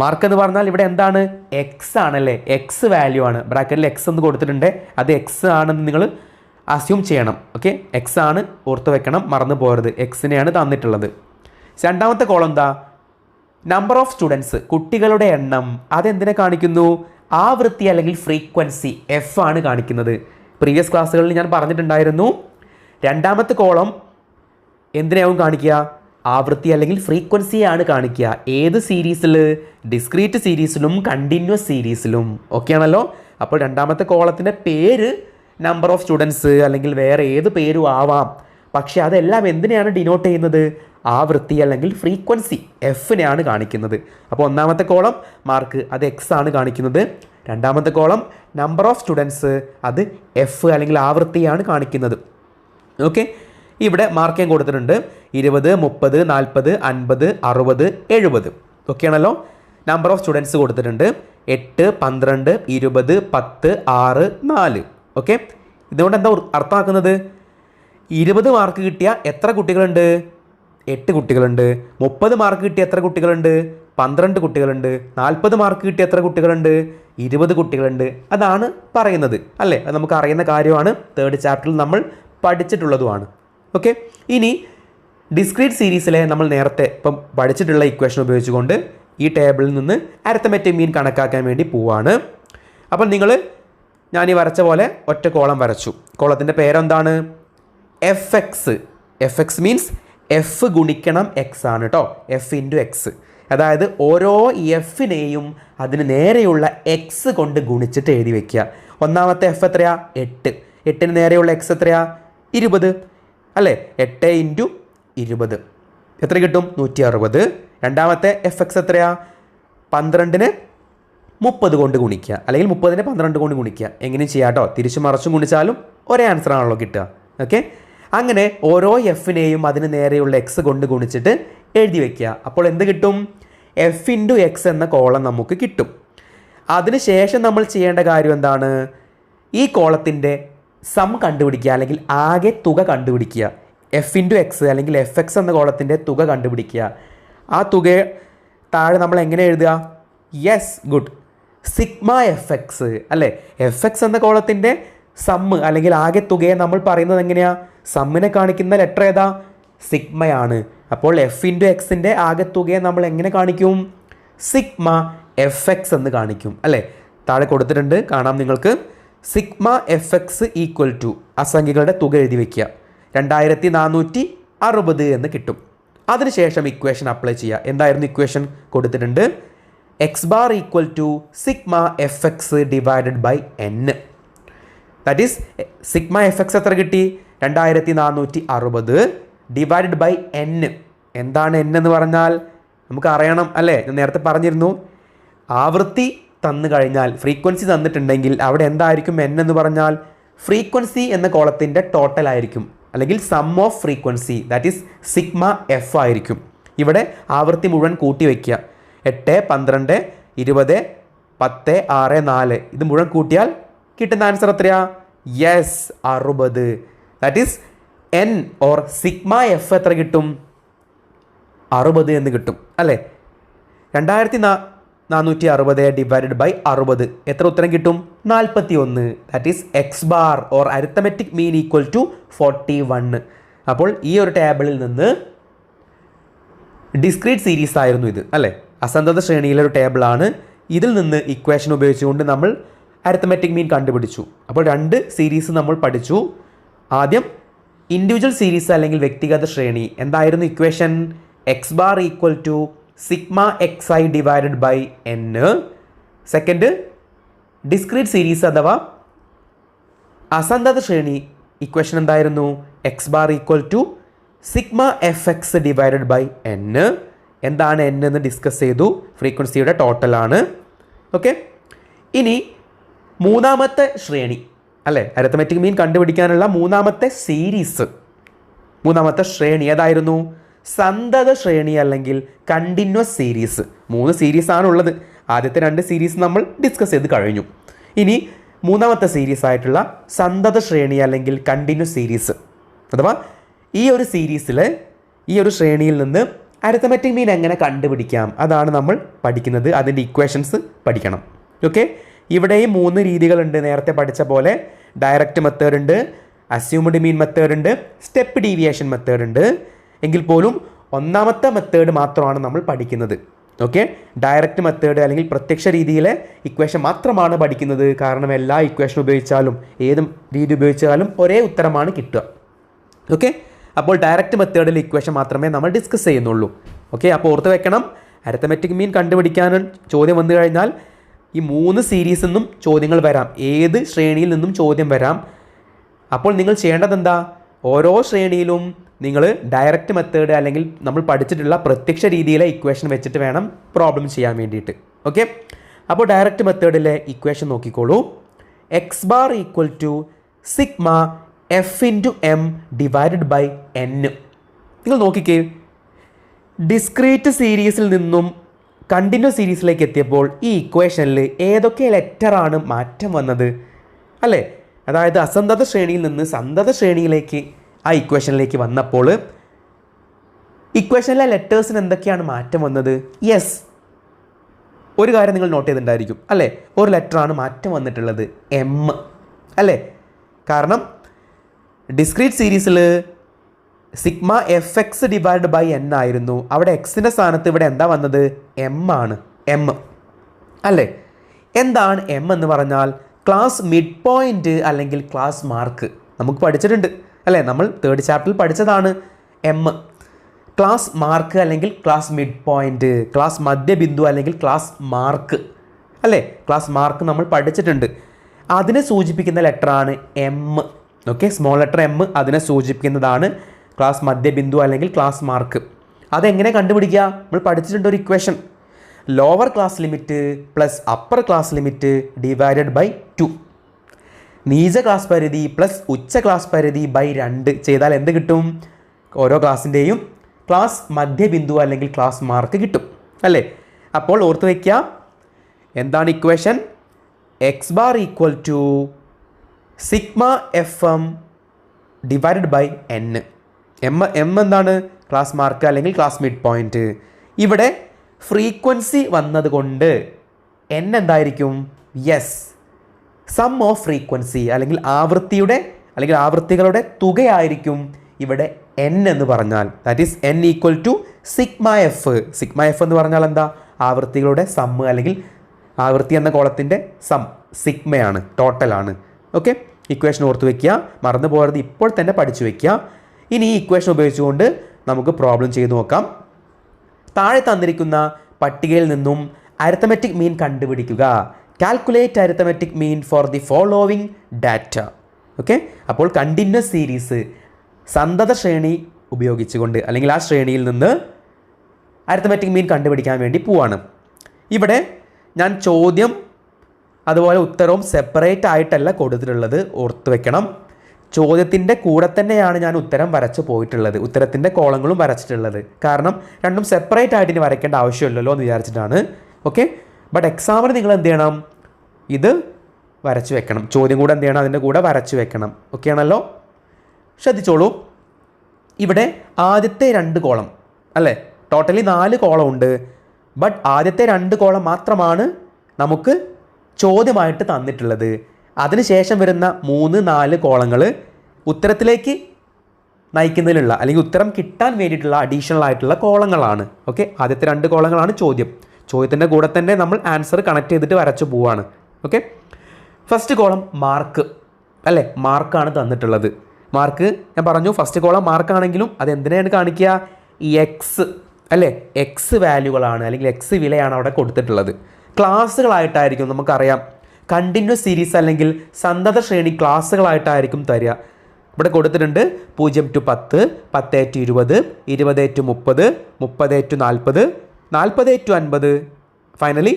മാർക്ക് എന്ന് പറഞ്ഞാൽ ഇവിടെ എന്താണ്? എക്സ് ആണല്ലേ? എക്സ് വാല്യൂ ആണ്. ബ്രാക്കറ്റിൽ എക്സ് എന്ന് കൊടുത്തിട്ടുണ്ട്, അത് എക്സ് ആണെന്ന് നിങ്ങൾ അസ്യൂം ചെയ്യണം. ഓക്കെ, എക്സ് ആണ്, ഓർത്ത് വെക്കണം, മറന്നു പോകരുത്. എക്സിനെയാണ് തന്നിട്ടുള്ളത്. രണ്ടാമത്തെ കോളം എന്താ? നമ്പർ ഓഫ് സ്റ്റുഡൻസ്, കുട്ടികളുടെ എണ്ണം. അതെന്തിനെ കാണിക്കുന്നു? ആവൃത്തി അല്ലെങ്കിൽ ഫ്രീക്വൻസി എഫ് ആണ് കാണിക്കുന്നത്. പ്രീവിയസ് ക്ലാസ്സുകളിൽ ഞാൻ പറഞ്ഞിട്ടുണ്ടായിരുന്നു, രണ്ടാമത്തെ കോളം എന്തിനാവും കാണിക്കുക? ആവൃത്തി അല്ലെങ്കിൽ ഫ്രീക്വൻസിയാണ് കാണിക്കുക. ഏത് സീരീസിൽ? ഡിസ്ക്രീറ്റ് സീരീസിലും കണ്ടിന്യൂസ് സീരീസിലും. ഓക്കെ ആണല്ലോ? അപ്പോൾ രണ്ടാമത്തെ കോളത്തിൻ്റെ പേര് നമ്പർ ഓഫ് സ്റ്റുഡൻസ് അല്ലെങ്കിൽ വേറെ ഏത് പേരും ആവാം. പക്ഷേ അതെല്ലാം എന്തിനെയാണ് ഡിനോട്ട് ചെയ്യുന്നത്? ആവൃത്തി അല്ലെങ്കിൽ ഫ്രീക്വൻസി എഫിനെയാണ് കാണിക്കുന്നത്. അപ്പോൾ ഒന്നാമത്തെ കോളം മാർക്ക്, അത് എക്സ് ആണ് കാണിക്കുന്നത്. രണ്ടാമത്തെ കോളം നമ്പർ ഓഫ് സ്റ്റുഡൻസ്, അത് എഫ് അല്ലെങ്കിൽ ആവൃത്തിയാണ് കാണിക്കുന്നത്. ഓക്കെ, ഇവിടെ മാർക്ക് ഞാൻ കൊടുത്തിട്ടുണ്ട് 20, 30, 40, 50, 60, 70. ഓക്കെ ആണല്ലോ? നമ്പർ ഓഫ് സ്റ്റുഡൻസ് കൊടുത്തിട്ടുണ്ട് 8, 12, 20, 10, 6, 4. ഓക്കെ, ഇതുകൊണ്ട് എന്താ അർത്ഥമാക്കുന്നത്? 20 മാർക്ക് കിട്ടിയ എത്ര കുട്ടികളുണ്ട്? 8 കുട്ടികളുണ്ട്. 30 മാർക്ക് കിട്ടിയ എത്ര കുട്ടികളുണ്ട്? 12 കുട്ടികളുണ്ട്. 40 മാർക്ക് കിട്ടിയ എത്ര കുട്ടികളുണ്ട്? 20 കുട്ടികളുണ്ട്. അതാണ് പറയുന്നത് അല്ലേ? അത് നമുക്ക് അറിയുന്ന കാര്യമാണ്, 3rd ചാപ്റ്ററിൽ നമ്മൾ പഠിച്ചിട്ടുള്ളതുമാണ്. ഓക്കെ, ഇനി ഡിസ്ക്രീറ്റ് സീരീസിലെ നമ്മൾ നേരത്തെ ഇപ്പം പഠിച്ചിട്ടുള്ള ഇക്വേഷൻ ഉപയോഗിച്ചുകൊണ്ട് ഈ ടേബിളിൽ നിന്ന് അരിത്തമെറ്റിക് മീൻ കണക്കാക്കാൻ വേണ്ടി പോവാണ്. അപ്പം ഞാൻ ഈ വരച്ച പോലെ ഒറ്റ കോളം വരച്ചു. കോളത്തിൻ്റെ പേരെന്താണ്? F X. F X means F ഗുണിക്കണം എക്സ് ആണ് കേട്ടോ. എഫ് ഇൻറ്റു എക്സ്, അതായത് ഓരോ എഫിനെയും അതിന് നേരെയുള്ള എക്സ് കൊണ്ട് ഗുണിച്ചിട്ട് എഴുതി വയ്ക്കുക. ഒന്നാമത്തെ എഫ് എത്രയാ? 8. 8ന് നേരെയുള്ള എക്സ് എത്രയാ? 20 അല്ലേ? 8 ഇൻറ്റു 20 എത്ര കിട്ടും? 160. രണ്ടാമത്തെ എഫ് എക്സ് എത്രയാ? 12ന് 30 കൊണ്ട് ഗുണിക്കുക, അല്ലെങ്കിൽ 30നെ 12 കൊണ്ട് ഗുണിക്കുക. എങ്ങനെയും ചെയ്യാം കേട്ടോ. തിരിച്ചു മറിച്ചും ഗുണിച്ചാലും ഒരേ ആൻസർ ആണല്ലോ കിട്ടുക. ഓക്കെ, അങ്ങനെ ഓരോ എഫിനെയും അതിന് നേരെയുള്ള എക്സ് കൊണ്ട് ഗുണിച്ചിട്ട് എഴുതി വയ്ക്കുക. അപ്പോൾ എന്ത് കിട്ടും? എഫ് ഇൻറ്റു എക്സ് എന്ന കോളം നമുക്ക് കിട്ടും. അതിനുശേഷം നമ്മൾ ചെയ്യേണ്ട കാര്യം എന്താണ്? ഈ കോളത്തിൻ്റെ സം കണ്ടുപിടിക്കുക, അല്ലെങ്കിൽ ആകെ തുക കണ്ടുപിടിക്കുക. എഫ് ഇൻറ്റു എക്സ് അല്ലെങ്കിൽ എഫ് എക്സ് എന്ന കോളത്തിൻ്റെ തുക കണ്ടുപിടിക്കുക. ആ തുക താഴെ നമ്മൾ എങ്ങനെ എഴുതുക? Yes, good, sigma F X അല്ലേ? എഫ് എക്സ് എന്ന കോളത്തിൻ്റെ സമ്മ് അല്ലെങ്കിൽ ആകെ തുകയെ നമ്മൾ പറയുന്നത് എങ്ങനെയാണ്? സമ്മിനെ കാണിക്കുന്ന ലെറ്റർ ഏതാ? സിഗ്മയാണ്. അപ്പോൾ എഫ് ഇൻറ്റു എക്സിൻ്റെ ആകെ തുകയെ നമ്മൾ എങ്ങനെ കാണിക്കും? സിഗ്മ എഫ് എക്സ് എന്ന് കാണിക്കും അല്ലേ? താഴെ കൊടുത്തിട്ടുണ്ട്, കാണാം നിങ്ങൾക്ക്. Sigma F X equal to ആ സംഖ്യകളുടെ തുക എഴുതി വയ്ക്കുക, 2460 എന്ന് കിട്ടും. അതിനുശേഷം ഇക്വേഷൻ അപ്ലൈ ചെയ്യുക. എന്തായിരുന്നു ഇക്വേഷൻ? കൊടുത്തിട്ടുണ്ട്, X bar equal to sigma F X divided by n. That is sigma F X എത്ര കിട്ടി? 2460 ഡിവൈഡഡ് ബൈ n. എന്താണ് n എന്ന് പറഞ്ഞാൽ? നമുക്ക് അറിയണം അല്ലേ? ഞാൻ നേരത്തെ പറഞ്ഞിരുന്നു, ആവൃത്തി തന്നു കഴിഞ്ഞാൽ, ഫ്രീക്വൻസി തന്നിട്ടുണ്ടെങ്കിൽ അവിടെ എന്തായിരിക്കും n എന്ന് പറഞ്ഞാൽ ഫ്രീക്വൻസി എന്ന കോളത്തിൻ്റെ ടോട്ടൽ ആയിരിക്കും, അല്ലെങ്കിൽ sum of frequency, that is sigma F ആയിരിക്കും. ഇവിടെ ആവൃത്തി മുഴുവൻ കൂട്ടി വയ്ക്കുക. 8, 12, 20, 10, 6, 4 ഇത് മുഴുവൻ കൂട്ടിയാൽ കിട്ടുന്ന ആൻസർ എത്രയാ? Yes, 60. That is n or sigma F എത്ര കിട്ടും? 60 എന്ന് കിട്ടും അല്ലേ. 2460 ഡിവൈഡഡ് ബൈ 60 എത്ര ഉത്തരം കിട്ടും? 41. That is X bar or arithmetic mean equal to 41. അപ്പോൾ ഈ ഒരു ടേബിളിൽ നിന്ന് ഡിസ്ക്രീറ്റ് സീരീസ് ആയിരുന്നു ഇത് അല്ലേ, അസന്തത ശ്രേണിയിലെ ഒരു ടേബിളാണ്. ഇതിൽ നിന്ന് ഇക്വേഷൻ ഉപയോഗിച്ചുകൊണ്ട് നമ്മൾ അരിത്തമെറ്റിക് മീൻ കണ്ടുപിടിച്ചു. അപ്പോൾ 2 സീരീസ് നമ്മൾ പഠിച്ചു. ആദ്യം ഇൻഡിവിജ്വൽ സീരീസ് അല്ലെങ്കിൽ വ്യക്തിഗത ശ്രേണി. എന്തായിരുന്നു equation? X bar equal to sigma X I divided by n. Second discrete series അഥവാ അസന്തത ശ്രേണി. ഇക്വേഷൻ എന്തായിരുന്നു? X bar equal to sigma F X divided by n. എന്താണ് n എന്ന് ഡിസ്കസ് ചെയ്തു. ഫ്രീക്വൻസിയുടെ ടോട്ടലാണ്. ഓക്കെ, ഇനി മൂന്നാമത്തെ ശ്രേണി അല്ലേ, അരിത്തമെറ്റിക് മീൻ കണ്ടുപിടിക്കാനുള്ള മൂന്നാമത്തെ സീരീസ്, മൂന്നാമത്തെ ശ്രേണി ഏതായിരുന്നു? സന്തത ശ്രേണി അല്ലെങ്കിൽ കണ്ടിന്യൂസ് സീരീസ്. 3 സീരീസ് ആണുള്ളത്. ആദ്യത്തെ 2 സീരീസ് നമ്മൾ ഡിസ്കസ് ചെയ്ത് കഴിഞ്ഞു. ഇനി മൂന്നാമത്തെ സീരീസ് ആയിട്ടുള്ള സന്തത ശ്രേണി അല്ലെങ്കിൽ കണ്ടിന്യൂസ് സീരീസ്, അഥവാ ഈ ഒരു സീരീസിൽ ഈ ഒരു ശ്രേണിയിൽ നിന്ന് അരിത്തമെറ്റിക് മീൻ എങ്ങനെ കണ്ടുപിടിക്കാം അതാണ് നമ്മൾ പഠിക്കുന്നത്. അതിൻ്റെ ഇക്വേഷൻസ് പഠിക്കണം. ഓക്കെ, ഇവിടെയും 3 രീതികളുണ്ട്. നേരത്തെ പഠിച്ച പോലെ ഡയറക്റ്റ് മെത്തേഡ് ഉണ്ട്, അസ്യൂംഡ് മീൻ മെത്തേഡ് ഉണ്ട്, സ്റ്റെപ്പ് ഡീവിയേഷൻ മെത്തേഡ് ഉണ്ട്. എങ്കിൽ പോലും ഒന്നാമത്തെ മെത്തേഡ് മാത്രമാണ് നമ്മൾ പഠിക്കുന്നത്. ഓക്കെ, ഡയറക്റ്റ് മെത്തേഡ് അല്ലെങ്കിൽ പ്രത്യക്ഷ രീതിയിലെ ഇക്വേഷൻ മാത്രമാണ് പഠിക്കുന്നത്. കാരണം എല്ലാ ഇക്വേഷൻ ഉപയോഗിച്ചാലും ഏത് രീതി ഉപയോഗിച്ചാലും ഒരേ ഉത്തരമാണ് കിട്ടുക. ഓക്കെ, അപ്പോൾ ഡയറക്റ്റ് മെത്തേഡിൽ ഇക്വേഷൻ മാത്രമേ നമ്മൾ ഡിസ്കസ് ചെയ്യുന്നുള്ളൂ. ഓക്കെ, അപ്പോൾ ഓർത്ത് വെക്കണം, അരിത്തമെറ്റിക് മീൻ കണ്ടുപിടിക്കാൻ ചോദ്യം വന്നു കഴിഞ്ഞാൽ ഈ 3 സീരീസിൽ നിന്നും ചോദ്യങ്ങൾ വരാം, ഏത് ശ്രേണിയിൽ നിന്നും ചോദ്യം വരാം. അപ്പോൾ നിങ്ങൾ ചെയ്യേണ്ടത് എന്താ? ഓരോ ശ്രേണിയിലും നിങ്ങൾ ഡയറക്റ്റ് മെത്തേഡ് അല്ലെങ്കിൽ നമ്മൾ പഠിച്ചിട്ടുള്ള പ്രത്യക്ഷ രീതിയിലെ ഇക്വേഷൻ വെച്ചിട്ട് വേണം പ്രോബ്ലം ചെയ്യാൻ വേണ്ടിയിട്ട്. ഓക്കെ, അപ്പോൾ ഡയറക്റ്റ് മെത്തേഡിലെ ഇക്വേഷൻ നോക്കിക്കോളൂ. X bar equal to sigma F into M divided by n. നിങ്ങൾ നോക്കിക്കേ, ഡിസ്ക്രീറ്റ് സീരീസിൽ നിന്നും കണ്ടിന്യൂസ് സീരീസിലേക്ക് എത്തിയപ്പോൾ ഈ ഇക്വേഷനിൽ ഏതൊക്കെ ലെറ്ററാണ് മാറ്റം വന്നത് അല്ലേ? അതായത് അസന്തത ശ്രേണിയിൽ നിന്ന് സന്തത ശ്രേണിയിലേക്ക് ആ ഇക്വേഷനിലേക്ക് വന്നപ്പോൾ ഇക്വേഷനിലെ ലെറ്റേഴ്സിന് എന്തൊക്കെയാണ് മാറ്റം വന്നത്? യെസ്, ഒരു കാര്യം നിങ്ങൾ നോട്ട് ചെയ്തിട്ടുണ്ടായിരിക്കും അല്ലേ, ഒരു ലെറ്ററാണ് മാറ്റം വന്നിട്ടുള്ളത്, എം അല്ലേ. കാരണം ഡിസ്ക്രീറ്റ് സീരീസിൽ sigma F X divide by n ആയിരുന്നു. അവിടെ എക്സിൻ്റെ സ്ഥാനത്ത് ഇവിടെ എന്താ വന്നത്? എം ആണ്, എം അല്ലേ. എന്താണ് എം എന്ന് പറഞ്ഞാൽ? ക്ലാസ് മിഡ് പോയിൻ്റ് അല്ലെങ്കിൽ ക്ലാസ് മാർക്ക്. നമുക്ക് പഠിച്ചിട്ടുണ്ട് അല്ലേ, നമ്മൾ 3rd ചാപ്റ്ററിൽ പഠിച്ചതാണ് എം. ക്ലാസ് മാർക്ക് അല്ലെങ്കിൽ ക്ലാസ് മിഡ് പോയിൻ്റ്, ക്ലാസ് മധ്യബിന്ദു അല്ലെങ്കിൽ ക്ലാസ് മാർക്ക് അല്ലേ. ക്ലാസ് മാർക്ക് നമ്മൾ പഠിച്ചിട്ടുണ്ട്. അതിനെ സൂചിപ്പിക്കുന്ന ലെറ്ററാണ് m. Okay, small letter m അതിനെ സൂചിപ്പിക്കുന്നതാണ് ക്ലാസ് മധ്യബിന്ദു അല്ലെങ്കിൽ ക്ലാസ് മാർക്ക്. അതെങ്ങനെ കണ്ടുപിടിക്കുക? നമ്മൾ പഠിച്ചിട്ടുണ്ട് ഒരു equation, lower class limit plus upper class limit divided by 2. നീച ക്ലാസ് പരിധി പ്ലസ് ഉച്ച ക്ലാസ് പരിധി ബൈ 2 ചെയ്താൽ എന്ത് കിട്ടും? ഓരോ ക്ലാസ്സിൻ്റെയും ക്ലാസ് മധ്യബിന്ദു അല്ലെങ്കിൽ ക്ലാസ് മാർക്ക് കിട്ടും അല്ലേ. അപ്പോൾ ഓർത്ത് വയ്ക്കുക, എന്താണ് equation? X bar equal to sigma F M divided by n. M എന്താണ്? ക്ലാസ് മാർക്ക് അല്ലെങ്കിൽ ക്ലാസ് മിഡ് പോയിൻറ്റ്. ഇവിടെ ഫ്രീക്വൻസി വന്നതുകൊണ്ട് n എന്തായിരിക്കും? യെസ്, സം ഓഫ് ഫ്രീക്വൻസി അല്ലെങ്കിൽ ആവൃത്തികളുടെ തുകയായിരിക്കും ഇവിടെ n എന്ന് പറഞ്ഞാൽ. That is n equal to sigma F. Sigma F എന്ന് പറഞ്ഞാൽ എന്താ? ആവൃത്തികളുടെ സമ്മ് അല്ലെങ്കിൽ ആവൃത്തി എന്ന കോളത്തിൻ്റെ സം സിഗ്മയാണ്, ടോട്ടലാണ്. ഓക്കെ, ഇക്വേഷൻ ഓർത്ത് വയ്ക്കുക, മറന്നു പോകരുത്, ഇപ്പോൾ തന്നെ പഠിച്ചു വയ്ക്കുക. ഇനി ഈ ഇക്വേഷൻ ഉപയോഗിച്ചുകൊണ്ട് നമുക്ക് പ്രോബ്ലം ചെയ്ത് നോക്കാം. താഴെ തന്നിരിക്കുന്ന പട്ടികയിൽ നിന്നും അരിത്തമെറ്റിക് മീൻ കണ്ടുപിടിക്കുക. Calculate arithmetic mean for the following data. Okay, അപ്പോൾ കണ്ടിന്യൂസ് സീരീസ് സന്തത ശ്രേണി ഉപയോഗിച്ചുകൊണ്ട് അല്ലെങ്കിൽ ആ ശ്രേണിയിൽ നിന്ന് അരിത്തമെറ്റിക് മീൻ കണ്ടുപിടിക്കാൻ വേണ്ടി പോവാണ്. ഇവിടെ ഞാൻ ചോദ്യം അതുപോലെ ഉത്തരവും സെപ്പറേറ്റ് ആയിട്ടല്ല കൊടുത്തിട്ടുള്ളത്, ഓർത്ത് വെക്കണം. ചോദ്യത്തിൻ്റെ കൂടെ തന്നെയാണ് ഞാൻ ഉത്തരം വരച്ച് പോയിട്ടുള്ളത്, ഉത്തരത്തിൻ്റെ കോളങ്ങളും വരച്ചിട്ടുള്ളത്. കാരണം രണ്ടും സെപ്പറേറ്റ് ആയിട്ട് ഇനി വരയ്ക്കേണ്ട ആവശ്യമില്ലല്ലോ എന്ന് വിചാരിച്ചിട്ടാണ്. ഓക്കെ, ബട്ട് എക്സാമിന് നിങ്ങൾ എന്ത് ചെയ്യണം, ഇത് വരച്ച് വെക്കണം. ചോദ്യം കൂടെ എന്ത് ചെയ്യണം, അതിൻ്റെ കൂടെ വരച്ച് വെക്കണം. ഓക്കെ ആണല്ലോ? ശ്രദ്ധിച്ചോളൂ, ഇവിടെ ആദ്യത്തെ 2 കോളം അല്ലേ, ടോട്ടലി 4 കോളം ഉണ്ട്. ബട്ട് ആദ്യത്തെ 2 കോളം മാത്രമാണ് നമുക്ക് ചോദ്യമായിട്ട് തന്നിട്ടുള്ളത്. അതിനുശേഷം വരുന്ന 3, 4 കോളങ്ങൾ ഉത്തരത്തിലേക്ക് നയിക്കുന്നതിനുള്ള അല്ലെങ്കിൽ ഉത്തരം കിട്ടാൻ വേണ്ടിയിട്ടുള്ള അഡീഷണൽ ആയിട്ടുള്ള കോളങ്ങളാണ്. ഓക്കെ, ആദ്യത്തെ 2 കോളങ്ങളാണ് ചോദ്യം. ചോദ്യത്തിൻ്റെ കൂടെ തന്നെ നമ്മൾ ആൻസർ കണക്ട് ചെയ്തിട്ട് വരച്ചു പോവാണ്. ഓക്കെ, ഫസ്റ്റ് കോളം മാർക്ക് അല്ലേ, മാർക്കാണ് തന്നിട്ടുള്ളത്. മാർക്ക് ഞാൻ പറഞ്ഞു, ഫസ്റ്റ് കോളം മാർക്കാണെങ്കിലും അത് എന്തിനാണ് കാണിക്കുക, ഈ എക്സ് അല്ലേ, എക്സ് വാല്യൂകളാണ് അല്ലെങ്കിൽ എക്സ് വിലയാണ് അവിടെ കൊടുത്തിട്ടുള്ളത്. ക്ലാസ്സുകളായിട്ടായിരിക്കും, നമുക്കറിയാം കണ്ടിന്യൂസ് സീരീസ് അല്ലെങ്കിൽ സന്തത ശ്രേണി ക്ലാസ്സുകളായിട്ടായിരിക്കും തരിക. ഇവിടെ കൊടുത്തിട്ടുണ്ട് 0 to 10, 10 to 20, 20 to 30, 30 to 40, 40 to 50, finally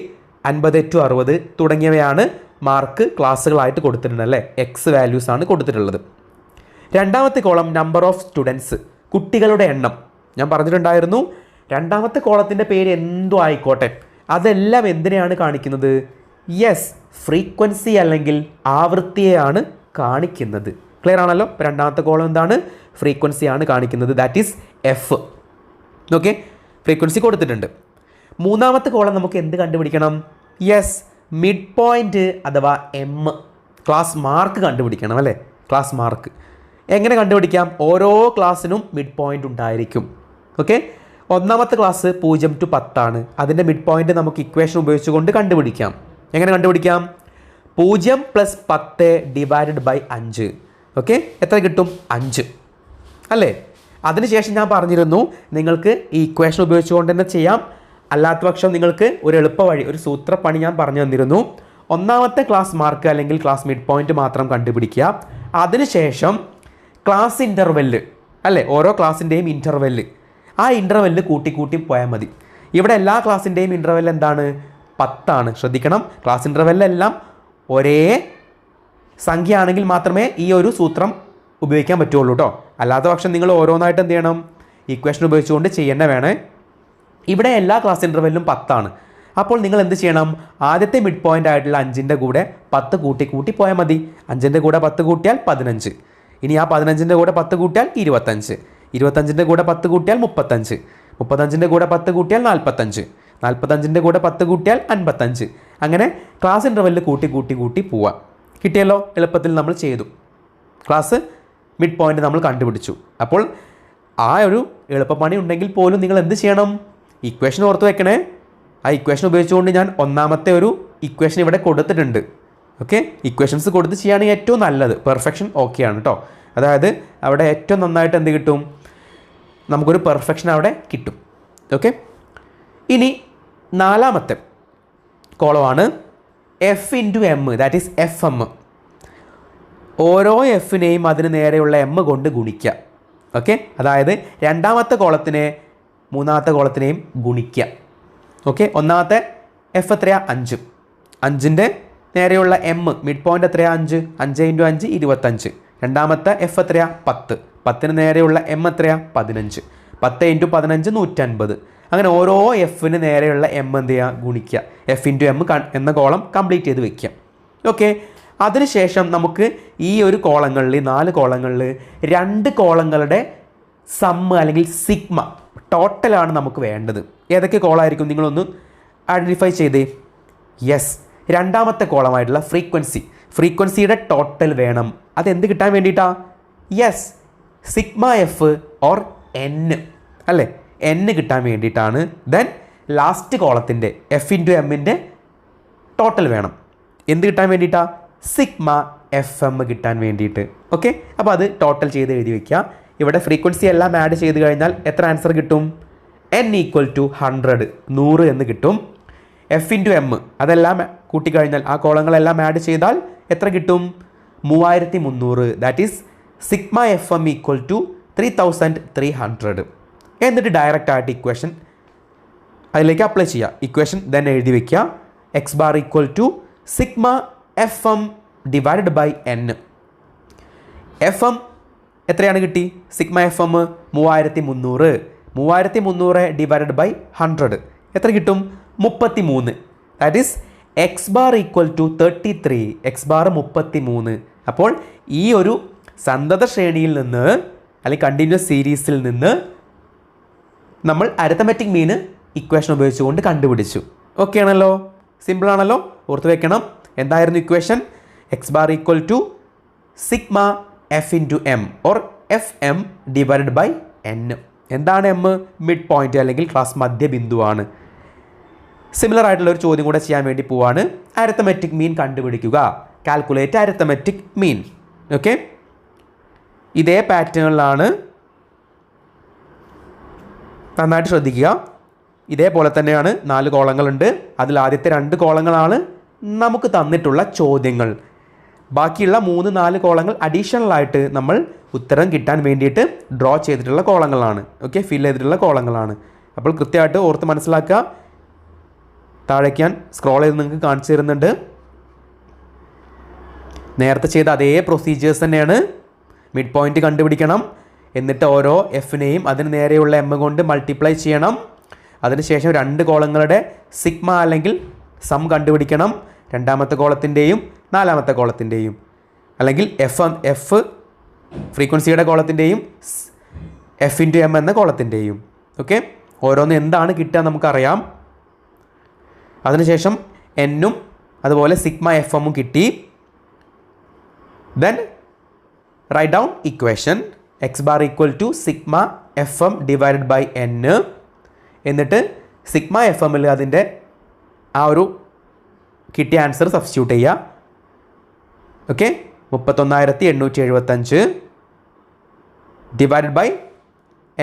50 to 60 തുടങ്ങിയവയാണ് മാർക്ക് ക്ലാസ്സുകളായിട്ട് കൊടുത്തിട്ടുണ്ട് അല്ലേ, എക്സ് വാല്യൂസ് ആണ് കൊടുത്തിട്ടുള്ളത്. രണ്ടാമത്തെ കോളം നമ്പർ ഓഫ് സ്റ്റുഡൻസ്, കുട്ടികളുടെ എണ്ണം. ഞാൻ പറഞ്ഞിട്ടുണ്ടായിരുന്നു രണ്ടാമത്തെ കോളത്തിൻ്റെ പേര് എന്തോ ആയിക്കോട്ടെ, അതെല്ലാം എന്തിനെയാണ് കാണിക്കുന്നത്, യെസ് ഫ്രീക്വൻസി അല്ലെങ്കിൽ ആവൃത്തിയെയാണ് കാണിക്കുന്നത്. ക്ലിയർ ആണല്ലോ? രണ്ടാമത്തെ കോളം എന്താണ്, ഫ്രീക്വൻസിയാണ് കാണിക്കുന്നത്, that is F. Okay, frequency കൊടുത്തിട്ടുണ്ട്. മൂന്നാമത്തെ കോളം നമുക്ക് എന്ത് കണ്ടുപിടിക്കണം, യെസ് മിഡ് പോയിന്റ് അഥവാ എം, ക്ലാസ് മാർക്ക് കണ്ടുപിടിക്കണം അല്ലേ. ക്ലാസ് മാർക്ക് എങ്ങനെ കണ്ടുപിടിക്കാം, ഓരോ ക്ലാസ്സിനും മിഡ് പോയിന്റ് ഉണ്ടായിരിക്കും. ഓക്കെ, ഒന്നാമത്തെ ക്ലാസ് 0 to 10 ആണ്, അതിൻ്റെ മിഡ് പോയിന്റ് നമുക്ക് ഇക്വേഷൻ ഉപയോഗിച്ചുകൊണ്ട് കണ്ടുപിടിക്കാം. എങ്ങനെ കണ്ടുപിടിക്കാം, 0 + 10 ഡിവൈഡഡ് ബൈ 5. ഓക്കെ, എത്ര കിട്ടും, 5 അല്ലേ. അതിനുശേഷം ഞാൻ പറഞ്ഞിരുന്നു നിങ്ങൾക്ക് ഈ ഇക്വേഷൻ ഉപയോഗിച്ചുകൊണ്ട് തന്നെ ചെയ്യാം, അല്ലാത്ത പക്ഷം നിങ്ങൾക്ക് ഒരു എളുപ്പ വഴി, ഒരു സൂത്രപ്പണി ഞാൻ പറഞ്ഞു തന്നിരുന്നു. ഒന്നാമത്തെ ക്ലാസ് മാർക്ക് അല്ലെങ്കിൽ ക്ലാസ് മിഡ് പോയിന്റ് മാത്രം കണ്ടുപിടിക്കുക. അതിനുശേഷം ക്ലാസ് ഇൻ്റർവെല്ല് അല്ലേ, ഓരോ ക്ലാസ്സിൻ്റെയും ഇൻ്റർവെല്ല്, ആ ഇൻ്റർവെല്ല് കൂട്ടി പോയാൽ മതി. ഇവിടെ എല്ലാ ക്ലാസ്സിൻ്റെയും ഇൻ്റർവെല്ല് എന്താണ്, 10 ആണ്. ശ്രദ്ധിക്കണം, ക്ലാസ് ഇൻ്റർവെല്ലെല്ലാം ഒരേ സംഖ്യ ആണെങ്കിൽ മാത്രമേ ഈ ഒരു സൂത്രം ഉപയോഗിക്കാൻ പറ്റുള്ളൂ കേട്ടോ. അല്ലാത്ത പക്ഷം നിങ്ങൾ ഓരോന്നായിട്ട് എന്ത് ചെയ്യണം, ഇക്വേഷൻ ഉപയോഗിച്ചുകൊണ്ട് ചെയ്യേണ്ട വേണേ. ഇവിടെ എല്ലാ ക്ലാസ് ഇൻ്റർവെല്ലും 10 ആണ്. അപ്പോൾ നിങ്ങൾ എന്ത് ചെയ്യണം, ആദ്യത്തെ മിഡ് പോയിൻ്റ് ആയിട്ടുള്ള 5ൻ്റെ കൂടെ 10 കൂട്ടി പോയാൽ മതി. 5ൻ്റെ കൂടെ 10 കൂട്ടിയാൽ 15. ഇനി ആ 15ൻ്റെ കൂടെ 10 കൂട്ടിയാൽ 25. 25ൻ്റെ കൂടെ 10 കൂട്ടിയാൽ 35. 35ൻ്റെ കൂടെ 10 കൂട്ടിയാൽ 45. 45ൻ്റെ കൂടെ 10 കൂട്ടിയാൽ 55. അങ്ങനെ ക്ലാസ് ഇൻ്റർവെല്ല് കൂട്ടി പോവാം. കിട്ടിയല്ലോ, എളുപ്പത്തിൽ നമ്മൾ ചെയ്തു. ക്ലാസ് മിഡ് പോയിൻ്റ് നമ്മൾ കണ്ടുപിടിച്ചു. അപ്പോൾ ആ ഒരു എളുപ്പപ്പണി ഉണ്ടെങ്കിൽ പോലും നിങ്ങൾ എന്ത് ചെയ്യണം, ഇക്വേഷൻ ഓർത്ത് വെക്കണേ. ആ ഇക്വേഷൻ ഉപയോഗിച്ചുകൊണ്ട് ഞാൻ ഒന്നാമത്തെ ഒരു ഇക്വേഷൻ ഇവിടെ കൊടുത്തിട്ടുണ്ട്. ഓക്കെ, ഇക്വേഷൻസ് കൊടുത്ത് ചെയ്യുകയാണെങ്കിൽ ഏറ്റവും നല്ലത്, പെർഫെക്ഷൻ ഓക്കെയാണ് കേട്ടോ. അതായത് അവിടെ ഏറ്റവും നന്നായിട്ട് എന്ത് കിട്ടും, നമുക്കൊരു പെർഫെക്ഷൻ അവിടെ കിട്ടും. ഓക്കെ, ഇനി നാലാമത്തെ കോളമാണ് f into m, that is f m. ഓരോ എഫിനെയും അതിന് നേരെയുള്ള എം കൊണ്ട് ഗുണിക്കുക. ഓക്കെ, അതായത് രണ്ടാമത്തെ കോളത്തിനെ മൂന്നാമത്തെ കോളത്തിനെയും ഗുണിക്കുക. ഓക്കെ, ഒന്നാമത്തെ എഫ് എത്രയാണ്, 5. 5ൻ്റെ നേരെയുള്ള എം മിഡ് പോയിൻ്റ് എത്രയാണ്, 5. 5 × 5 25. രണ്ടാമത്തെ എഫ് എത്രയാണ്, 10. 10ന് നേരെയുള്ള എം എത്രയാണ്, 15. 10 × 15 150. അങ്ങനെ ഓരോ എഫിന് നേരെയുള്ള എം എന്ത് ചെയ്യുക, ഗുണിക്കുക. എഫ് ഇൻറ്റു എം എന്ന കോളം കംപ്ലീറ്റ് ചെയ്ത് വയ്ക്കുക. ഓക്കെ, അതിനുശേഷം നമുക്ക് ഈ ഒരു കോളങ്ങളിൽ 4 കോളങ്ങളിൽ 2 കോളങ്ങളുടെ സമ്മ് അല്ലെങ്കിൽ സിഗ്മ ടോട്ടലാണ് നമുക്ക് വേണ്ടത്. ഏതൊക്കെ കോളമായിരിക്കും നിങ്ങളൊന്ന് ഐഡൻറ്റിഫൈ ചെയ്തേ. യെസ്, രണ്ടാമത്തെ കോളമായിട്ടുള്ള ഫ്രീക്വൻസിയുടെ ടോട്ടൽ വേണം. അതെന്ത് കിട്ടാൻ വേണ്ടിയിട്ടാണ്, yes sigma F or N അല്ലേ, എൻ കിട്ടാൻ വേണ്ടിയിട്ടാണ്. ദെൻ ലാസ്റ്റ് കോളത്തിൻ്റെ എഫ് ഇൻറ്റു എമ്മിൻ്റെ ടോട്ടൽ വേണം. എന്ത് കിട്ടാൻ വേണ്ടിയിട്ടാണ്, സിഗ്മ എഫ് എം കിട്ടാൻ വേണ്ടിയിട്ട്. ഓക്കെ, അപ്പോൾ അത് ടോട്ടൽ ചെയ്ത് എഴുതി വയ്ക്കുക. ഇവിടെ ഫ്രീക്വൻസി എല്ലാം ആഡ് ചെയ്ത് കഴിഞ്ഞാൽ എത്ര ആൻസർ കിട്ടും, n = 100 എന്ന് കിട്ടും. എഫ് ഇൻറ്റു എം അതെല്ലാം കൂട്ടിക്കഴിഞ്ഞാൽ ആ കോളങ്ങളെല്ലാം ആഡ് ചെയ്താൽ എത്ര കിട്ടും, 3300. That is sigma F M = 3300. എന്നിട്ട് ഡയറക്റ്റ് ആയിട്ട് ഇക്വേഷൻ അതിലേക്ക് അപ്ലൈ ചെയ്യുക. ഇക്വേഷൻ ദെൻ എഴുതി വയ്ക്കുക. x bar = sigma F M divided by N. F M എത്രയാണ് കിട്ടി? Sigma F M 3300. 3300 divided by 100 എത്ര കിട്ടും? 33. That is X bar equal to 33. X bar 33. അപ്പോൾ ഈ ഒരു സന്തത ശ്രേണിയിൽ നിന്ന് അല്ലെങ്കിൽ കണ്ടിന്യൂസ് സീരീസിൽ നിന്ന് നമ്മൾ അരിത്തമെറ്റിക് മീൻ ഇക്വേഷൻ ഉപയോഗിച്ചുകൊണ്ട് കണ്ടുപിടിച്ചു. ഓക്കെ ആണല്ലോ? സിമ്പിൾ ആണല്ലോ? ഓർത്ത് വെക്കണം. എന്തായിരുന്നു equation? X bar equal to sigma F into M or F M divided by N. എന്താണ് എം? മിഡ് പോയിന്റ് അല്ലെങ്കിൽ ക്ലാസ് മധ്യബിന്ദുവാണ്. സിമിലർ ആയിട്ടുള്ള ഒരു ചോദ്യം കൂടെ ചെയ്യാൻ വേണ്ടി പോവാണ്. അരിത്തമെറ്റിക് മീൻ കണ്ടുപിടിക്കുക. Calculate arithmetic mean. ഓക്കെ, ഇതേ പാറ്റേണിലാണ്. നന്നായിട്ട് ശ്രദ്ധിക്കുക. ഇതേപോലെ തന്നെയാണ് 4 കോളങ്ങളുണ്ട്. അതിൽ ആദ്യത്തെ 2 കോളങ്ങളാണ് നമുക്ക് തന്നിട്ടുള്ള ചോദ്യങ്ങൾ. ബാക്കിയുള്ള 3-4 കോളങ്ങൾ അഡീഷണൽ ആയിട്ട് നമ്മൾ ഉത്തരം കിട്ടാൻ വേണ്ടിയിട്ട് ഡ്രോ ചെയ്തിട്ടുള്ള കോളങ്ങളാണ്. ഓക്കെ, ഫിൽ ചെയ്തിട്ടുള്ള കോളങ്ങളാണ്. അപ്പോൾ കൃത്യമായിട്ട് ഓർത്ത് മനസ്സിലാക്കുക. താഴേക്ക് ഞാൻ സ്ക്രോൾ ചെയ്ത് നിങ്ങൾക്ക് കാണിച്ചു തരുന്നുണ്ട്. നേരത്തെ ചെയ്ത അതേ പ്രൊസീജിയേഴ്സ് തന്നെയാണ്. മിഡ് പോയിന്റ് കണ്ടുപിടിക്കണം. എന്നിട്ട് ഓരോ എഫിനെയും അതിന് നേരെയുള്ള എം കൊണ്ട് മൾട്ടിപ്ലൈ ചെയ്യണം. അതിനുശേഷം 2 കോളങ്ങളുടെ സിഗ്മ അല്ലെങ്കിൽ സം കണ്ടുപിടിക്കണം. രണ്ടാമത്തെ കോളത്തിൻ്റെയും 4ാമത്തെ കോളത്തിൻ്റെയും, അല്ലെങ്കിൽ എഫ് ഫ്രീക്വൻസിയുടെ കോളത്തിൻ്റെയും എഫ് ഇൻറ്റു എം എന്ന കോളത്തിൻ്റെയും. ഓക്കെ, ഓരോന്ന് എന്താണ് കിട്ടുക നമുക്കറിയാം. അതിനുശേഷം എന്നും അതുപോലെ സിഗ്മ എഫ് എമ്മും കിട്ടി. Then write down equation X bar equal to sigma F M divided by N. എന്നിട്ട് സിഗ്മ എഫ് എമ്മിൽ അതിൻ്റെ ആ ഒരു കിട്ടിയ ആൻസർ സബ്സ്റ്റിറ്റ്യൂട്ട് ചെയ്യുക. ഓക്കെ, 31,875 ഡിവൈഡഡ് ബൈ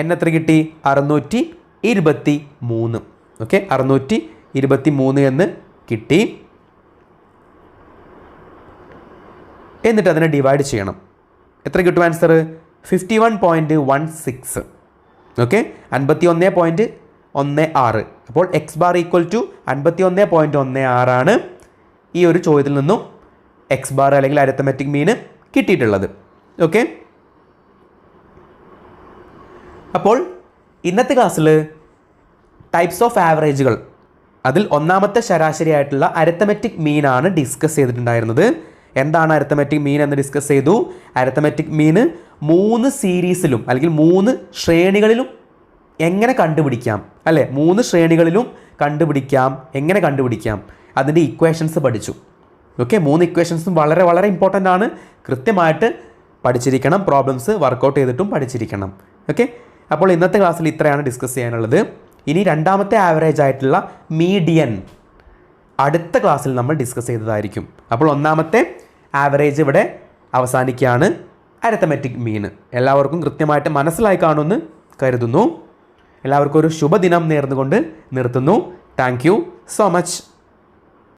എൻ എത്ര കിട്ടി? 623. ഓക്കെ, 623 എന്ന് കിട്ടി. എന്നിട്ട് അതിനെ ഡിവൈഡ് ചെയ്യണം. എത്ര കിട്ടും ആൻസർ? 51.16. ഓക്കെ, 51.16. അപ്പോൾ എക്സ് ബാർ ഈക്വൽ ടു 51.16 ആണ് ഈ ഒരു ചോദ്യത്തിൽ നിന്നും എക്സ് ബാർ അല്ലെങ്കിൽ അരിത്തമെറ്റിക് മീൻ കിട്ടിയിട്ടുള്ളത്. ഓക്കെ, അപ്പോൾ ഇന്നത്തെ ക്ലാസ്സിൽ ടൈപ്സ് ഓഫ് ആവറേജുകൾ, അതിൽ ഒന്നാമത്തെ ശരാശരി ആയിട്ടുള്ള അരിത്തമെറ്റിക് മീനാണ് ഡിസ്കസ് ചെയ്തിട്ടുണ്ടായിരുന്നത്. എന്താണ് അരിത്തമെറ്റിക് മീൻ എന്ന് ഡിസ്കസ് ചെയ്തു. അരിത്തമെറ്റിക് മീൻ 3 സീരീസിലും അല്ലെങ്കിൽ 3 ശ്രേണികളിലും എങ്ങനെ കണ്ടുപിടിക്കാം, അല്ലേ? 3 ശ്രേണികളിലും കണ്ടുപിടിക്കാം. എങ്ങനെ കണ്ടുപിടിക്കാം? അതിൻ്റെ ഇക്വേഷൻസ് പഠിച്ചു. ഓക്കെ, 3 ഇക്വേഷൻസും വളരെ വളരെ ഇമ്പോർട്ടൻ്റ് ആണ്. കൃത്യമായിട്ട് പഠിച്ചിരിക്കണം. പ്രോബ്ലംസ് വർക്കൗട്ട് ചെയ്തിട്ടും പഠിച്ചിരിക്കണം. ഓക്കെ, അപ്പോൾ ഇന്നത്തെ ക്ലാസ്സിൽ ഇത്രയാണ് ഡിസ്കസ് ചെയ്യാനുള്ളത്. ഇനി രണ്ടാമത്തെ ആവറേജ് ആയിട്ടുള്ള മീഡിയൻ അടുത്ത ക്ലാസ്സിൽ നമ്മൾ ഡിസ്കസ് ചെയ്തതായിരിക്കും. അപ്പോൾ ഒന്നാമത്തെ ആവറേജ് ഇവിടെ അവസാനിക്കുകയാണ്. അരിത്തമെറ്റിക് മീൻ എല്ലാവർക്കും കൃത്യമായിട്ട് മനസ്സിലായി കാണുമെന്ന് കരുതുന്നു. എല്ലാവർക്കും ഒരു ശുഭദിനം നേർന്നുകൊണ്ട് നിർത്തുന്നു. Thank you so much.